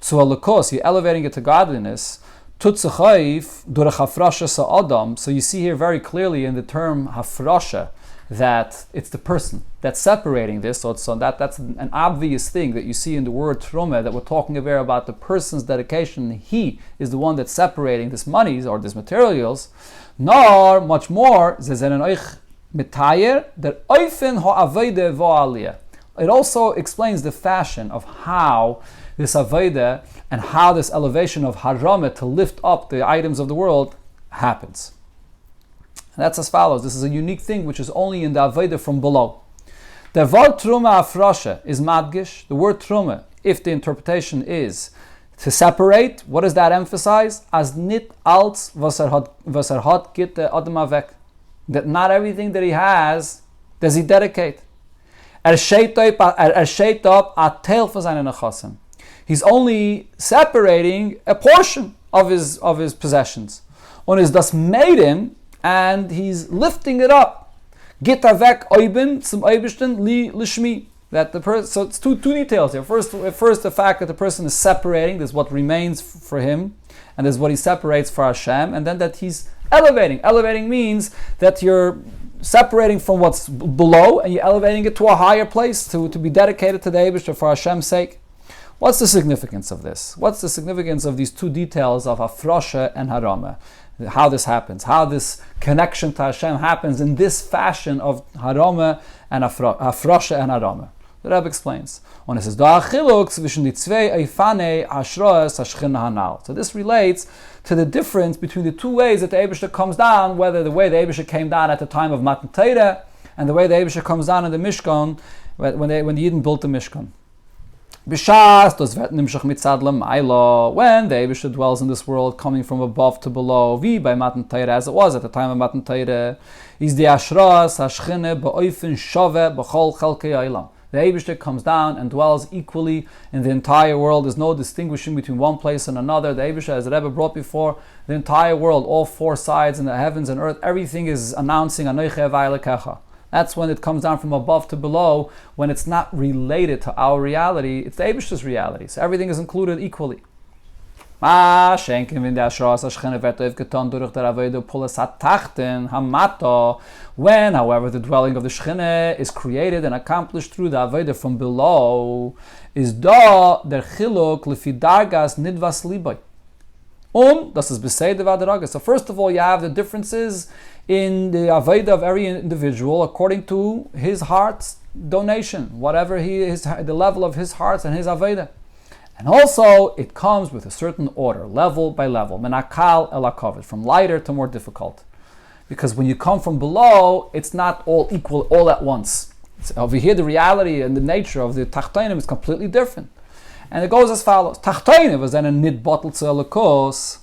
So alakos, you're elevating it to godliness. Tutzachaif durach hafrasha sa'adam. So you see here very clearly in the term hafrasha that it's the person that's separating this. So that's an obvious thing that you see in the word Terumah, that we're talking about the person's dedication. He is the one that's separating this monies or these materials. Nor, much more, it also explains the fashion of how this avodah and how this elevation of harama to lift up the items of the world happens. And that's as follows. This is a unique thing which is only in the avodah from below. The word Terumah afrasha is madgish. The word Terumah, if the interpretation is to separate, what does that emphasize? As nit als was hat git the adam avek. That not everything that he has does he dedicate. Sheit up a teil for seine nechasim. He's only separating a portion of his possessions. Und is das made him, and he's lifting it up. Git avek oiben zum oibishten li lishmi. That the person. So it's two details here. First, the fact that the person is separating. This is what remains for him, and this is what he separates for Hashem. And then that he's elevating. Elevating means that you're separating from what's below and you're elevating it to a higher place to be dedicated to the Eibishter for Hashem's sake. What's the significance of this? What's the significance of these two details of Afrosha and Harama? How this happens, how this connection to Hashem happens in this fashion of Harama and Afrosha and Harama. The Rabbi explains. So this relates to the difference between the two ways that the Eibishter comes down, whether the way the Eibishter came down at the time of Matan Torah and the way the Eibishter comes down in the Mishkan when the Yidden built the Mishkan. When the Eibishter dwells in this world, coming from above to below, by Matan Torah, as it was at the time of Matan Torah, is the Ashras Hashchine ba'ofen shove b'chol chelkei ha'olam. The Eibishter comes down and dwells equally in the entire world. There's no distinguishing between one place and another. The Eibishter, as the Rebbe brought before, the entire world, all four sides in the heavens and earth, everything is announcing Anochi Havai Lekecha. That's when it comes down from above to below, when it's not related to our reality, it's the Eibishter's reality. So everything is included equally. When, however, the dwelling of the Shechina is created and accomplished through the Avodah from below, is da der Chiluk lefi dargas nidvas libai. Das is beseder v'adaragas. So first of all, you have the differences in the Avodah of every individual according to his heart's donation, whatever the level of his hearts and his Avodah. And also, it comes with a certain order, level by level, menakal el hakavod, from lighter to more difficult. Because when you come from below, it's not all equal all at once. Over here, the reality and the nature of the tachtonim is completely different. And it goes as follows. Tachtonim was then a nid bottle to elokos,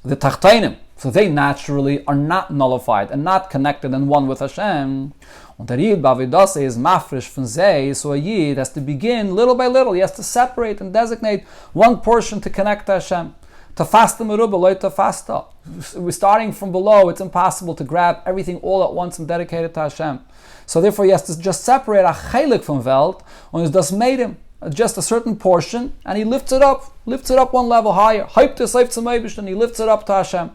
the tachtonim. So they naturally are not nullified and not connected and one with Hashem. Und der Yid b'avidase is mafresh from zeh, so a Yid has to begin little by little. He has to separate and designate one portion to connect to Hashem. Tafasta meruba loy tafasta. We're starting from below. It's impossible to grab everything all at once and dedicate it to Hashem. So therefore he has to just separate a chelik from Welt, and it's das made him just a certain portion, and he lifts it up one level higher. Hype to save zum Eibishter, and he lifts it up to Hashem.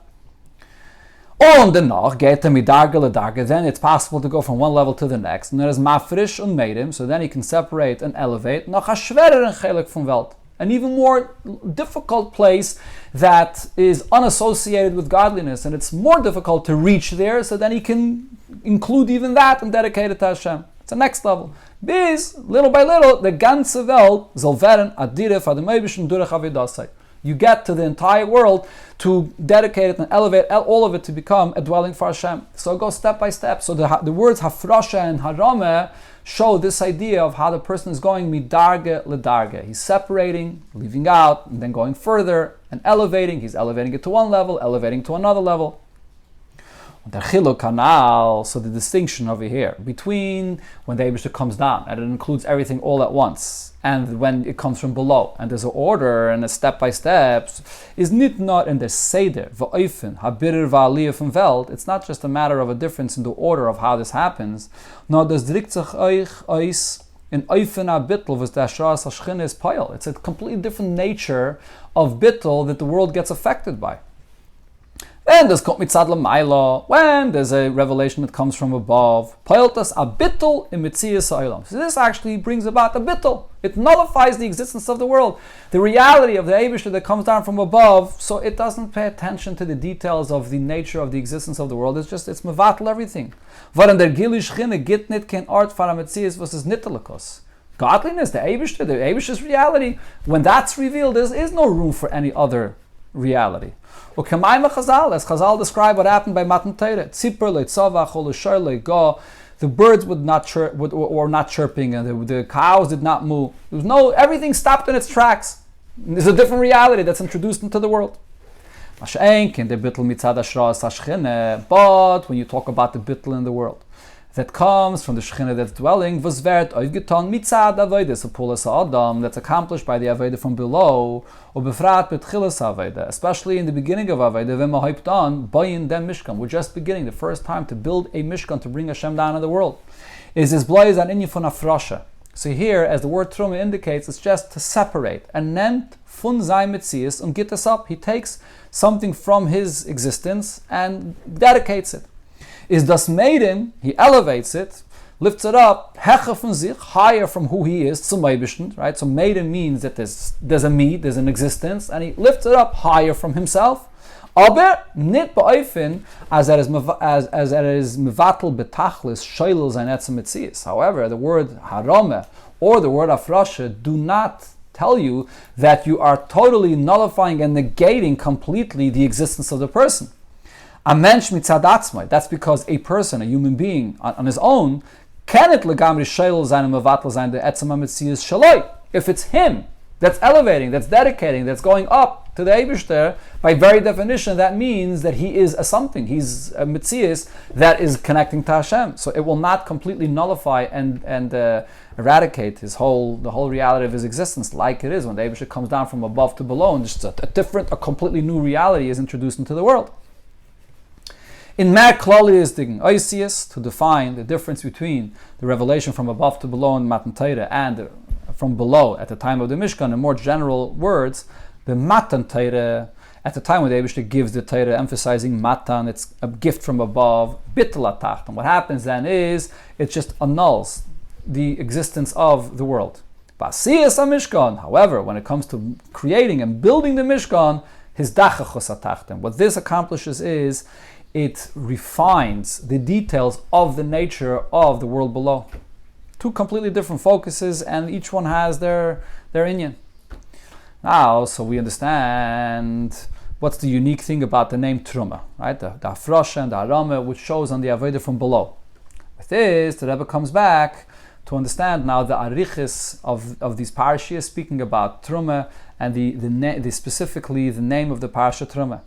Und danach geht mit Darge le Darge. Then it's possible to go from one level to the next. And there is mafrish und medim, so then he can separate and elevate. Noch a schwereren chelik from Welt, an even more difficult place that is unassociated with godliness, and it's more difficult to reach there. So then he can include even that and dedicate it to Hashem. It's the next level. Bis little by little, the ganze Welt soll werden adire for the Eibishter durch Avidasai. You get to the entire world to dedicate it and elevate all of it to become a dwelling for Hashem. So it goes step by step. So the words hafrasha and harama show this idea of how the person is going midarge ledarge. He's separating, leaving out, and then going further and elevating. He's elevating it to one level, elevating to another level. The chiluk kanal, so the distinction over here between when the Eibishter comes down and it includes everything all at once, and when it comes from below, and there's an order and a step by steps, is not in the seder va'ofen habirer va'aliyah from welt. It's not just a matter of a difference in the order of how this happens. No, das drickt sich euch eis in oifen a bittel was the ashras hashchina is pile. It's a completely different nature of bittel that the world gets affected by. When there's a revelation that comes from above, so this actually brings about a bittul. It nullifies the existence of the world. The reality of the Eibishter that comes down from above, so it doesn't pay attention to the details of the nature of the existence of the world. It's mevatel everything. Godliness, the Eibishter's reality, when that's revealed, there is no room for any other reality. As Chazal describe what happened by Matan Torah, the birds would not chirp, were not chirping, and the cows did not move. Everything stopped in its tracks. There's a different reality that's introduced into the world. But when you talk about the bittul in the world, that comes from the Shekhinah that's dwelling, that's accomplished by the Avodah from below, especially in the beginning of Avodah, we're just beginning, the first time to build a Mishkan, to bring Hashem down in the world. Is this blois an inyan von afrasha? So here, as the word Terumah indicates, it's just to separate. And nent fun sein mitzias and get this up. He takes something from his existence and dedicates it. Is das Maiden, he elevates it, lifts it up, hecher von sich, higher from who he is, zum Eibishten, right? So Maiden means that there's a me, there's an existence, and he lifts it up higher from himself. Aber nit beoifen, as it is mevatel betachlis, shoyl sein etzem mitzias. However, the word harame or the word afrasha do not tell you that you are totally nullifying and negating completely the existence of the person. A mensch mitzad atzmai. That's because a person, a human being, on his own, cannot legamri shayl zayin and mevatel zayin the etzem hametzias shaloi. If it's him that's elevating, that's dedicating, that's going up to the Eibishter, by very definition, that means that he is a something. He's a metzias that is connecting to Hashem. So it will not completely nullify and eradicate the whole reality of his existence, like it is when the Eibishter comes down from above to below, and just a completely new reality is introduced into the world. In Mer Klali is the Oisius, to define the difference between the revelation from above to below in Matan Torah and from below at the time of the Mishkan. In more general words, the Matan Torah, at the time when the Eibishter gives the Torah, emphasizing Matan, it's a gift from above, Bittul HaTachton. What happens then is, it just annuls the existence of the world. Basiyas HaMishkan, however, when it comes to creating and building the Mishkan, his Dachachos HaTachton. What this accomplishes is, it refines the details of the nature of the world below. Two completely different focuses, and each one has their inyan. Now, so we understand what's the unique thing about the name Terumah, right? The Afrosha and the Arama, which shows on the Avodah from below. With this, the Rebbe comes back to understand now the arichis of these parashiyas, speaking about Terumah and the specifically the name of the parasha Terumah.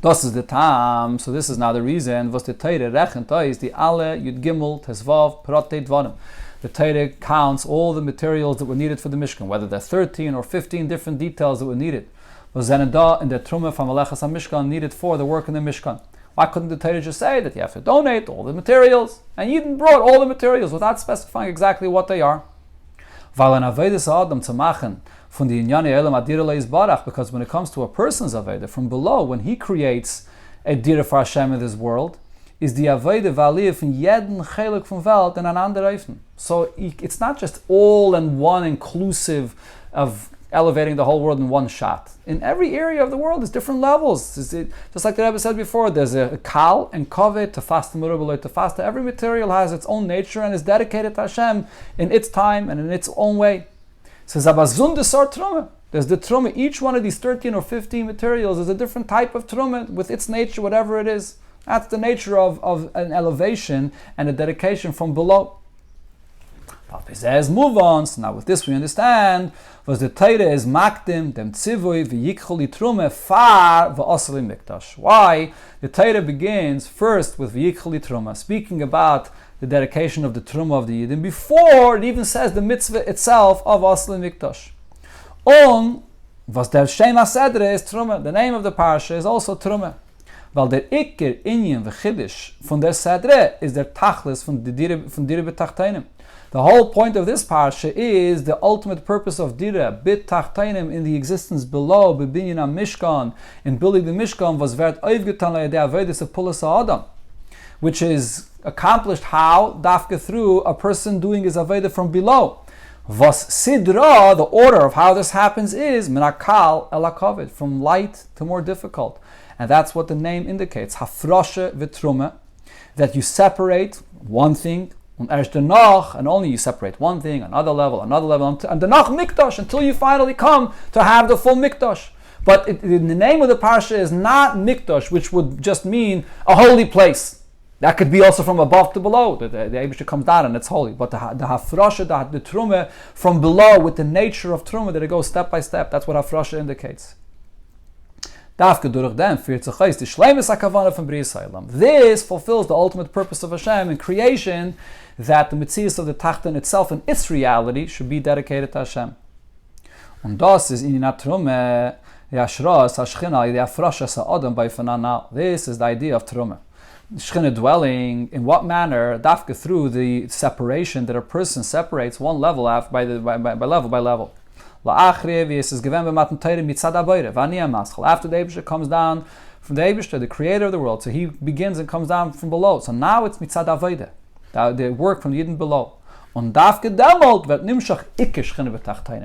Das is the time, so this is now the reason, was the Torah rechent is the Ale, Yud Gimel, Tesvav, Protei Dvarim. The Torah counts all the materials that were needed for the Mishkan, whether they're 13 or 15 different details that were needed. Was Zeneda in the Terumah from Malachas HaMishkan needed for the work in the Mishkan. Why couldn't the Torah just say that you have to donate all the materials? And Yidden brought all the materials without specifying exactly what they are. Weil an Avodas Adam zu machen, from the Inyane Elam Adira Le'izbarach, because when it comes to a person's Avodah, from below, when he creates a Dira for Hashem in this world, is the Avodah V'aliyah von jeden Chelek von Welt in an ander Eifen. So it's not just all and one inclusive of elevating the whole world in one shot. In every area of the world, there's different levels. Just like the Rebbe said before, there's a kal and kaveh, tefasta merubah tefasta. Every material has its own nature and is dedicated to Hashem in its time and in its own way. So there's the Terumah. Each one of these 13 or 15 materials is a different type of Terumah with its nature, whatever it is. That's the nature of an elevation and a dedication from below. Says move on. So now with this we understand was the Torah is makdim dem tzivui v'yikholi trume far v'osli mikdash. Why the Torah begins first with v'yikholi trume, speaking about the dedication of the truma of the Yidden before it even says the mitzvah itself of osli mikdash. On was der Shem HaSedre is trume. The name of the parsha is also trume. Weil der Iker Inyan v'chidish von der Sedre is der Tachlis von Dire b'Tachtenim. The whole point of this parsha is the ultimate purpose of Dire b'Tachtenim in the existence below, b'binyan HaMishkan, in building the Mishkan, was vert oivgetan la'yedei avodas ha'pulas ha'adam, which is accomplished how? Dafka through a person doing his avodah from below. Was sidra, the order of how this happens is minakal el hakovid, from light to more difficult. And that's what the name indicates. Hafroshe v'trume, that you separate one thing, and only you separate one thing, another level, and danach mikdash, until you finally come to have the full mikdash. But the name of the parsha is not mikdash, which would just mean a holy place. That could be also from above to below. The Eibusha comes down and it's holy. But the hafroshe, the trume from below, with the nature of trume, that it goes step by step. That's what hafroshe indicates. This fulfills the ultimate purpose of Hashem in creation, that the Metzius of the Tachten itself and its reality should be dedicated to Hashem. Und das ist in der Trume, this is the idea of Trume. Shechina dwelling, in what manner? Dafka through the separation that a person separates one level by level by level. After the Eibusha comes down from the Eibusha, the creator of the world, so he begins and comes down from below. So now it's mitzad avodah, the work from the Yidden below.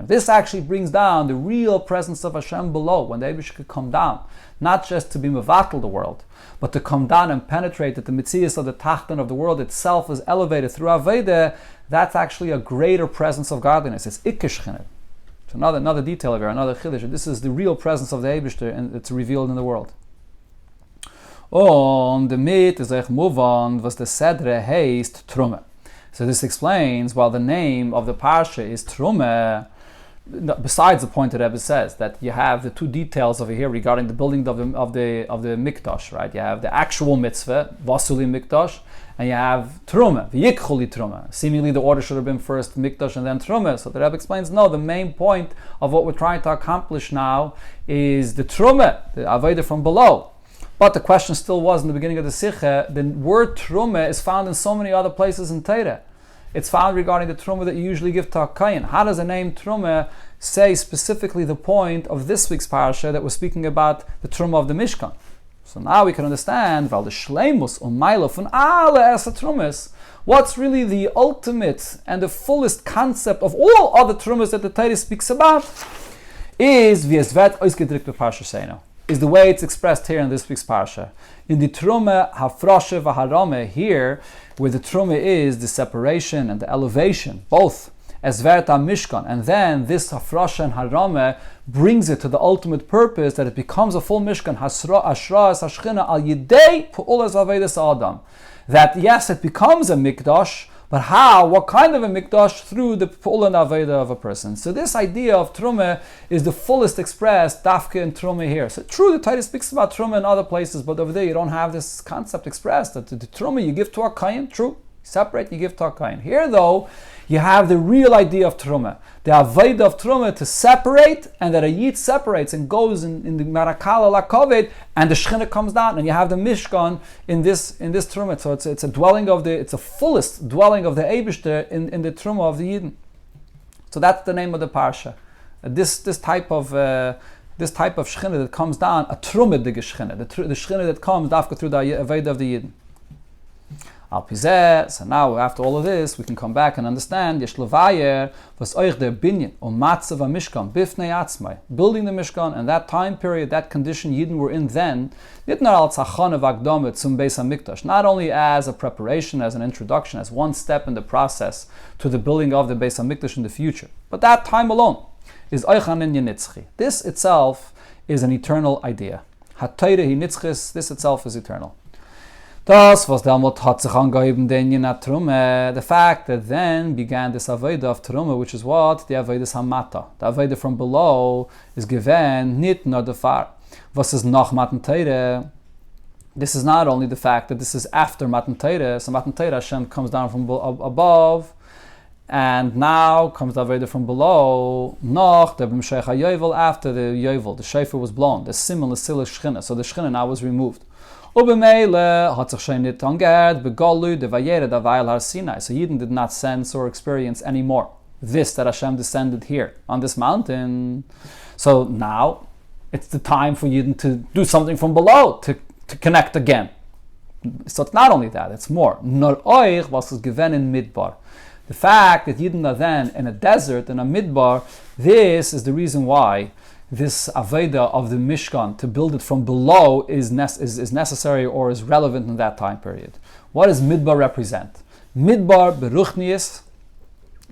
This actually brings down the real presence of Hashem below, when the Eibusha could come down, not just to be mevatel the world, but to come down and penetrate that the mitzias of the tachton of the world itself is elevated through avodah. That's actually a greater presence of godliness. It's ikkesh chinuv. So another detail here, another chiddush. This is the real presence of the Eibishter, and it's revealed in the world. On the mit is move on was the sedre heist trume. So this explains, while the name of the parsha is trume, besides the point that Rebbe says that you have the two details over here regarding the building of the mikdash, right? You have the actual mitzvah vasuli mikdash, and you have Terumah, v'yikhuli Terumah. Seemingly the order should have been first Mikdash and then Terumah. So the Rabbi explains, no, the main point of what we're trying to accomplish now is the Terumah, the Avodah from below. But the question still was in the beginning of the Sikha, the word Terumah is found in so many other places in Torah. It's found regarding the Terumah that you usually give to a Kayin. How does the name Terumah say specifically the point of this week's parasha that we're speaking about the Terumah of the Mishkan? So now we can understand, weil the Shleimus Umayla von alle Esa Trumas, what's really the ultimate and the fullest concept of all other Trumas that the Torah speaks about, is wie es wird ausgedrückt bei Parsha Seino, is the way it's expressed here in this week's Parsha. In the Terumah Hafroshe Vaharame, here, where the Terumah is the separation and the elevation, both as Verta Mishkan, and then this Hafrosha and Harame brings it to the ultimate purpose that it becomes a full Mishkan, Ashra Hashchina al Yidei Pu'ulas Avedas Adam. That yes, it becomes a Mikdash, but how? What kind of a Mikdash? Through the Pu'ul and Aveda of a person. So this idea of Terumah is the fullest expressed Dafka and Terumah here. So true, the Torah speaks about Terumah in other places, but over there you don't have this concept expressed, that the Terumah you give to a Kayin, true, separate, you give to a Kayin. Here though, you have the real idea of Terumah, the Aveda of Terumah, to separate, and that a Yid separates and goes in the Marakal Lakovet, and the Shechina comes down, and you have the Mishkan in this Terumah. So it's a dwelling of it's a fullest dwelling of the Eibishter in the Terumah of the Yidden. So that's the name of the parsha. This type of Shechina that comes down, a Terumah the Shechina, the Shechina that comes after through the Aveda of the Yidden. So now, after all of this, we can come back and understand Yeshlevayer was euch der Binyan Matzav Mishkan Bifnei Atzmai, building the Mishkan, and that time period, that condition Yidden were in then, not only as a preparation, as an introduction, as one step in the process to the building of the Beis HaMikdash in the future, but that time alone is euch anin yenitzchi. This itself is an eternal idea. HaTorah hi nitzchis, this itself is eternal. Das was damals hat sich angeheben den in Terumah, the fact that then began this avodah of Terumah, which is what? The avodah hamata. The avodah from below is given nit nor the far. Was is nach Matan Torah? This is not only the fact that this is after Matan Torah. So Matan Torah Hashem comes down from above, and now comes the avodah from below. Noch the b'msheich hayovel, after the yovel, the shofar was blown. The simon l'sila shchina. So the shchina now was removed. Ubemeile hat sich schon nicht angehört, begolu de vayere da vayel har Sinai. So Yidden did not sense or experience anymore this that Hashem descended here on this mountain. So now it's the time for Yidden to do something from below, to connect again. So it's not only that, it's more. Nor euch was es given in Midbar. The fact that Yidden are then in a desert, in a Midbar, this is the reason why this Aveda of the Mishkan, to build it from below, is necessary or is relevant in that time period. What does Midbar represent? Midbar beruchnius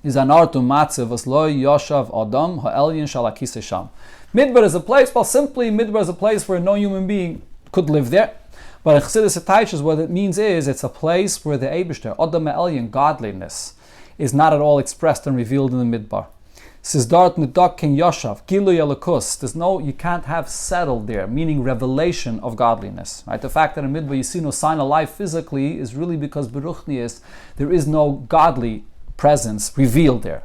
is an artu matze was lo yoshav adam ha'elyin shalakise sham. Midbar is a place, well, simply Midbar is a place where no human being could live there. But in Chassidus Taishas, what it means is it's a place where the Eibishter, adam ha'elyin, godliness, is not at all expressed and revealed in the Midbar. Says dart nidok ken yoshav gilu yalakus. There's no, you can't have settled there, meaning revelation of godliness. Right? The fact that in Midbar you see no sign of life physically is really because beruchnius, there is no godly presence revealed there.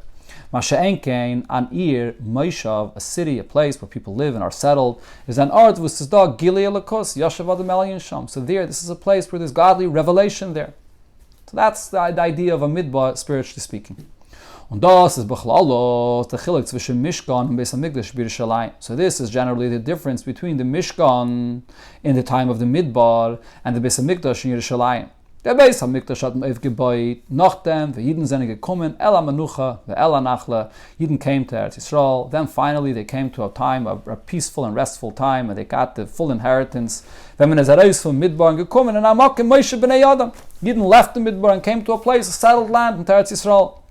Masha'enkein an ir moishav, a city, a place where people live and are settled, is an art with says dog gilu yalakus yoshav adam elyon sham. So there, this is a place where there's godly revelation there. So that's the idea of a Midbar, spiritually speaking. Und das ist bechlalo the Chelek zwischen Mishkan and Beis Hamikdash b'Yerushalayim. So this is generally the difference between the Mishkan in the time of the Midbar and the Beis Hamikdash in Yerushalayim. Der Beis Hamikdash hat man aufgebaut, nachdem die Yidden sind gekommen, El HaMenucha, the El HaNachla, Yidden came to Eretz Yisrael, then finally they came to a time, a peaceful and restful time, and they got the full inheritance. Wenn man es heraus vom Midbar gekommen, and Amak and Moshe b'nei Adam, Yidden left the Midbar and came to a place, a settled land in Eretz Yisrael.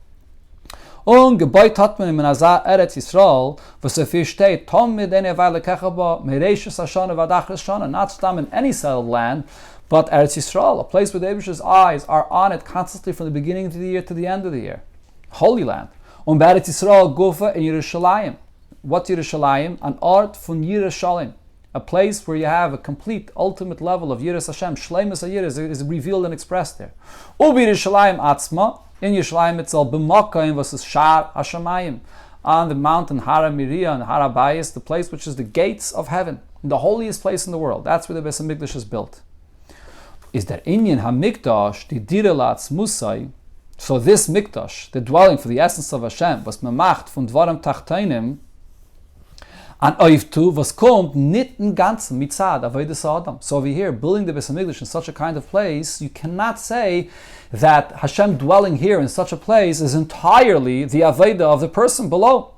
Und gebaut hat man in Eretz Yisrael, was viel steht, Tom mit eine Weile kechaba, mereishes Hashana vadachres Shana, not stam in any settled land, but Eretz Yisrael, a place where the Eibishter's eyes are on it constantly from the beginning of the year to the end of the year. Holy land. Und bei Eretz Yisrael gufa in Yerushalayim. What Yerushalayim? An art von Yerushalayim. A place where you have a complete, ultimate level of Yiras Hashem. Shleimus HaYiras is revealed and expressed there. Ubi Yerushalayim atzma, in Yerushalayim itself, b'makayim was Shar Hashamayim, on the mountain Hara Miriah and Hara Bayis, the place which is the gates of heaven, the holiest place in the world. That's where the Beis Hamikdash is built. Is there Inyan HaMikdash, the Direlatz Musai? So this Mikdash, the dwelling for the essence of Hashem, was memacht von Dvarim Tachtainim, an Oivtu, was kommt nit in ganzen mitzad avodas Adam. So over here, building the Beis Hamikdash in such a kind of place, you cannot say that Hashem dwelling here in such a place is entirely the avodah of the person below.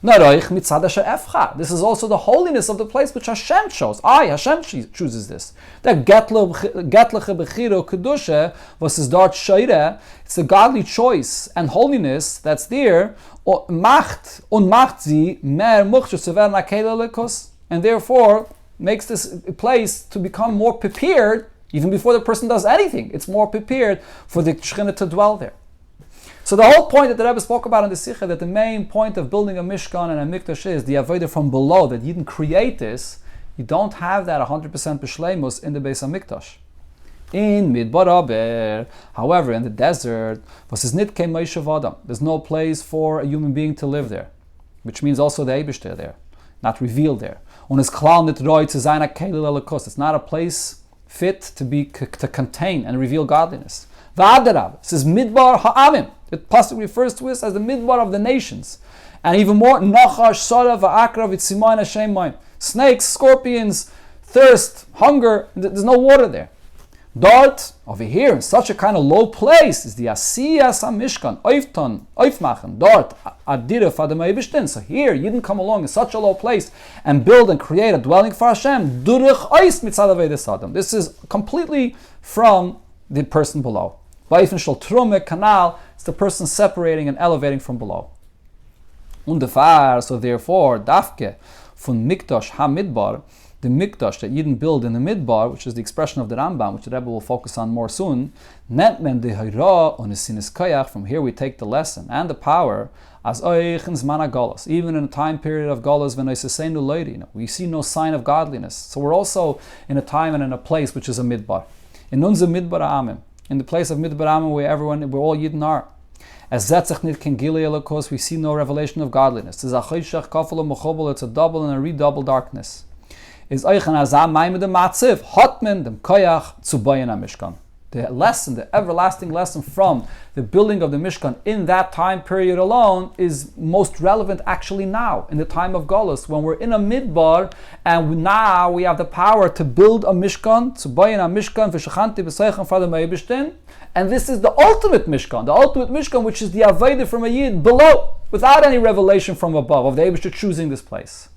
This is also the holiness of the place which Hashem chose. Hashem chooses this. That Getliche Bechiro Kedusha was his dart Sheire. It's a godly choice and holiness that's there. Macht sie mehr muchsher zu werden akele lekos, and therefore makes this place to become more prepared even before the person does anything. It's more prepared for the Shekhinah to dwell there. So the whole point that the Rebbe spoke about in the Sikha, that the main point of building a Mishkan and a Mikdash is the avodah from below, that you didn't create this. You don't have that 100% b'shleimus in the Beis HaMikdash. In Midbar Aber, however, in the desert, was his nit kein Moshav Adam. There's no place for a human being to live there, which means also the Eibishter there, not revealed there. Und es klal nit roi zu sein a keilil elokos. It's not a place fit to contain and reveal godliness. V'adarab, it says Midbar Ha'amim. It possibly refers to us as the Midbar of the nations. And even more, Nachash, Sara, Va'akra, V'tzimayim, Hashem Mayim. Snakes, scorpions, thirst, hunger, there's no water there. Dort, over here, in such a kind of low place, is the Asiyas HaMishkan, Oifmachen, dort, Adira Fadam Eibishtin. So here, you didn't come along in such a low place and build and create a dwelling for Hashem. Durich Ois Mitzad Avedas Adam. This is completely from the person below. Fishel Terumah canal, it's the person separating and elevating from below. Und so therefore, Dafke, von Mikdash HaMidbar, the Mikdash that Yidden build in the Midbar, which is the expression of the Rambam, which the Rebbe will focus on more soon, nennt men de Hayra on Sinis Koyach. From here we take the lesson and the power as Oich in Zman HaGolos. Even in a time period of Golos, v'noisesenu loyri, we see no sign of godliness. So we're also in a time and in a place which is a Midbar. In Unze Midbar Amim, in the place of Midbar Amim where all Yidden are. As Zetzach nit ken Gilei Elokos, we see no revelation of godliness. It's a double and a redouble darkness. Is Eichen Azam Maimid Matziv, Hotman, dem Koyach, zu bayen Mishkan. The lesson, the everlasting lesson from the building of the Mishkan in that time period alone is most relevant actually now, in the time of Golus, when we're in a Midbar, and now we have the power to build a Mishkan, zu bayen Mishkan, v'shachanti b'seichen for the Meibishtin, and this is the ultimate Mishkan, which is the Aveda from a Yid below, without any revelation from above, of the Eibishter choosing this place.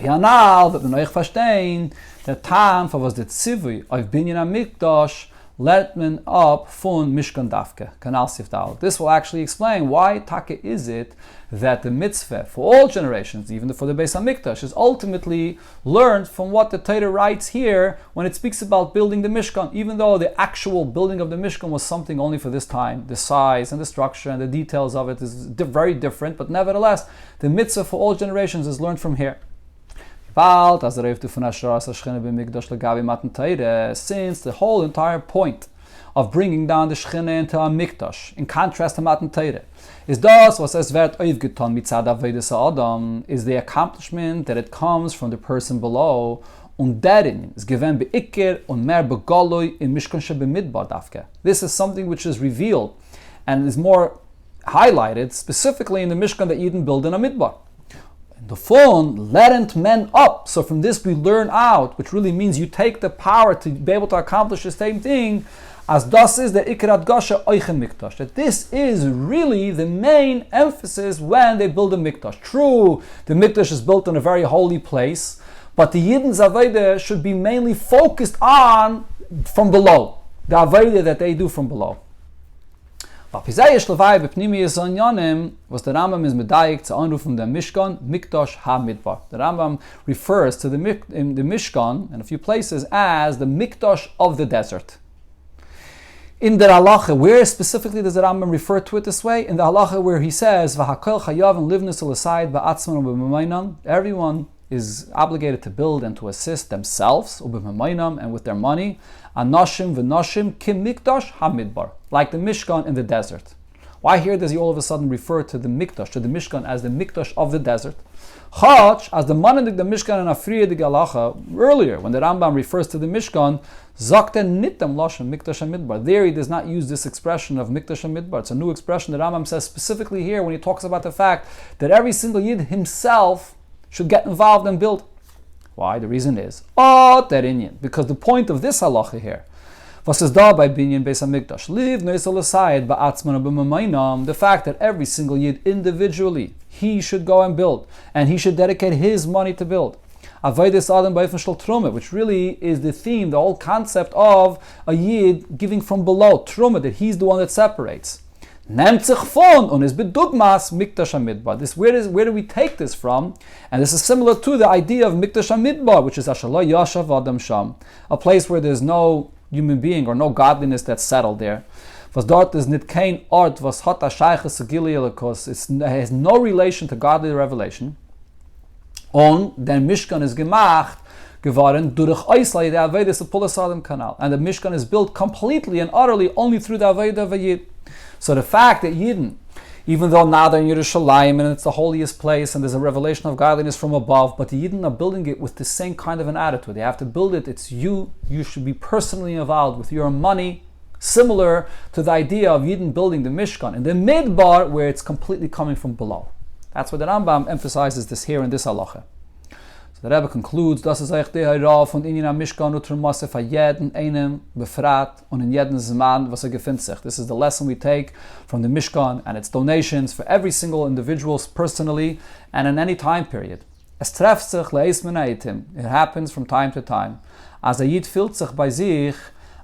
Ja, now that the Neuch verstehen, der Tam for was the Tzivui of Binyan HaMikdash let men up von Mishkan Davke, Kanal Sifdal. This will actually explain why Taka is it that the mitzvah for all generations, even for the Beis HaMikdash, is ultimately learned from what the Torah writes here when it speaks about building the Mishkan, even though the actual building of the Mishkan was something only for this time. The size and the structure and the details of it is very different, but nevertheless, the mitzvah for all generations is learned from here. Since the whole entire point of bringing down the Shechina into a Mikdash, in contrast to Matan Torah, is das, was es wird aufgetan mitzad Avedes Adam, is the accomplishment that it comes from the person below, und derin is given beikir und mer begoloi in Mishkan shebemidbar davke. This is something which is revealed and is more highlighted specifically in the Mishkan that Yidden build in a Midbar. The phone lernt men up. So from this we learn out, which really means you take the power to be able to accomplish the same thing, as das is the ikrat gasha oichen mikdash. That this is really the main emphasis when they build a mikdash. True, the mikdash is built in a very holy place, but the Yidden's Aveda should be mainly focused on from below. The Aveda that they do from below. Was the Rambam is medayik to anrufen the Mishkan Mikdash HaMidbar. The Rambam refers to the Mishkan in a few places as the Mikdash of the desert. In the halacha, where specifically does the Rambam refer to it this way? In the halacha where he says, everyone is obligated to build and to assist themselves and with their money, anashim v'nashim kim mikdash hamidbar, like the Mishkan in the desert. Why here does he all of a sudden refer to the Mikdash, to the Mishkan as the Mikdash of the desert? Chach, as the Manadik the Mishkan and Afriya the Galacha, earlier when the Rambam refers to the Mishkan, Zakten nitam lashon Mikdash hamidbar. There he does not use this expression of Mikdash hamidbar. It's a new expression the Rambam says specifically here when he talks about the fact that every single Yid himself should get involved and build. Why? The reason is because the point of this halacha here, was is da by binyan beis hamikdash, live noisel aside ba'atzman b'mamaynam, the fact that every single Yid individually he should go and build, and he should dedicate his money to build. Avodas adam by Fishel Terumah, which really is the theme, the whole concept of a Yid giving from below, Terumah, that he's the one that separates. This where do we take this from? And this is similar to the idea of Mikdash HaMidbar, which is Ashallah Yashav Adam Sham, a place where there's no human being or no godliness that's settled there. Was dort is nit kein Ort, was hat a Sheiches Gilei, it has no relation to godly revelation. Und der Mishkan is gemacht geworden durch Eislay der Aveda the Pulas Adam Kanal, and the Mishkan is built completely and utterly only through the Aveda of a Yid. So the fact that Yidden, even though now they're in Yerushalayim and it's the holiest place and there's a revelation of godliness from above, but the Yidden are building it with the same kind of an attitude. They have to build it, it's you should be personally involved with your money, similar to the idea of Yidden building the Mishkan in the Midbar, where it's completely coming from below. That's what the Rambam emphasizes this here in this halacha. So the Rebbe concludes, das ist euch der Hera von Inyan Mishkan und Terumah für jeden einen befragt und in jeden Zman was gefindt sich. This is the lesson we take from the Mishkan and its donations for every single individual personally and in any time period. Es trefft sich leis menaitim. It happens from time to time. As a Yid fühlt sich bei sich,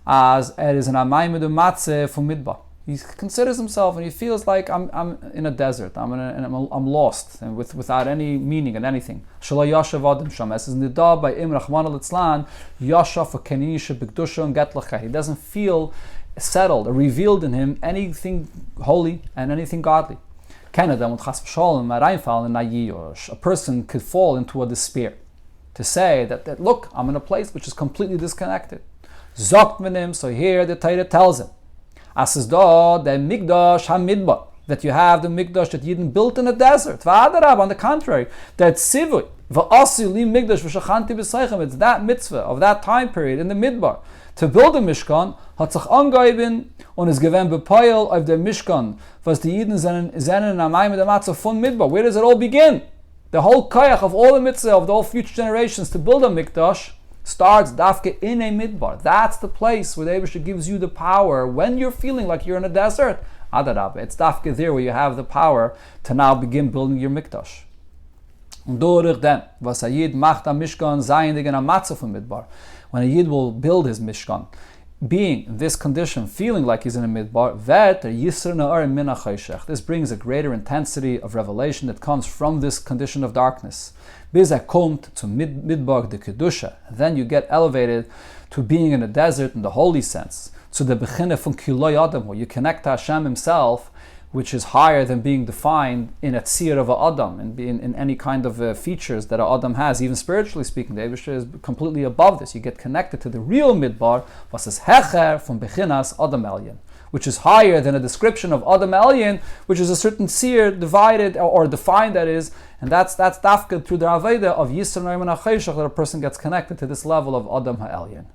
as is an Amayim mit dem Matze vom Midbar. He considers himself and he feels like I'm in a desert. I'm lost and without any meaning and anything. Shalom Yashav Adam Sham. As is nida by Im Rachman al-Itzlan, Yashav a Kenisha B'Kedusha and Getlacha. He doesn't feel settled or revealed in him anything holy and anything godly. A person could fall into a despair to say that look, I'm in a place which is completely disconnected. Zogt menim, so here the Torah tells him, as is da the Mikdash HaMidbar, that you have the Mikdash that Yidden built in a desert. V'adarab, on the contrary, that Tzivui, v'asi li Mikdash v'shachanti b'seichem, it's that mitzvah of that time period in the Midbar. To build a Mishkan, hat sich angegeben und es gewähnt bepeil auf der Mishkan, was die Yidden seinen amayim mit der Matzah von Midbar. Where does it all begin? The whole koyach of all the mitzvah of all future generations to build a Mikdash starts dafke in a midbar. That's the place where the Eibusha gives you the power when you're feeling like you're in a desert. Adarab, it's dafke there where you have the power to now begin building your mikdash. Und durch dem, was a Yid macht am Mishkan, zayendig in a matzah von midbar. When a Yid will build his Mishkan, being in this condition, feeling like he's in a midbar, this brings a greater intensity of revelation that comes from this condition of darkness. Bis kommt zum Midbar de Kedusha. Then you get elevated to being in a desert in the holy sense. To the Beginne von Kiloi Adam, where you connect to Hashem himself, which is higher than being defined in a tzir of a Adam, and in any kind of features that a Adam has, even spiritually speaking. The Eibusha is completely above this. You get connected to the real Midbar, was is Hecher from Bechinas Adam Elyon, which is higher than a description of Adam Elyon, which is a certain tzir divided or defined, that is, and that's dafka through the Aveda of Yisrael Noim and Achayshach, that a person gets connected to this level of Adam HaElyon.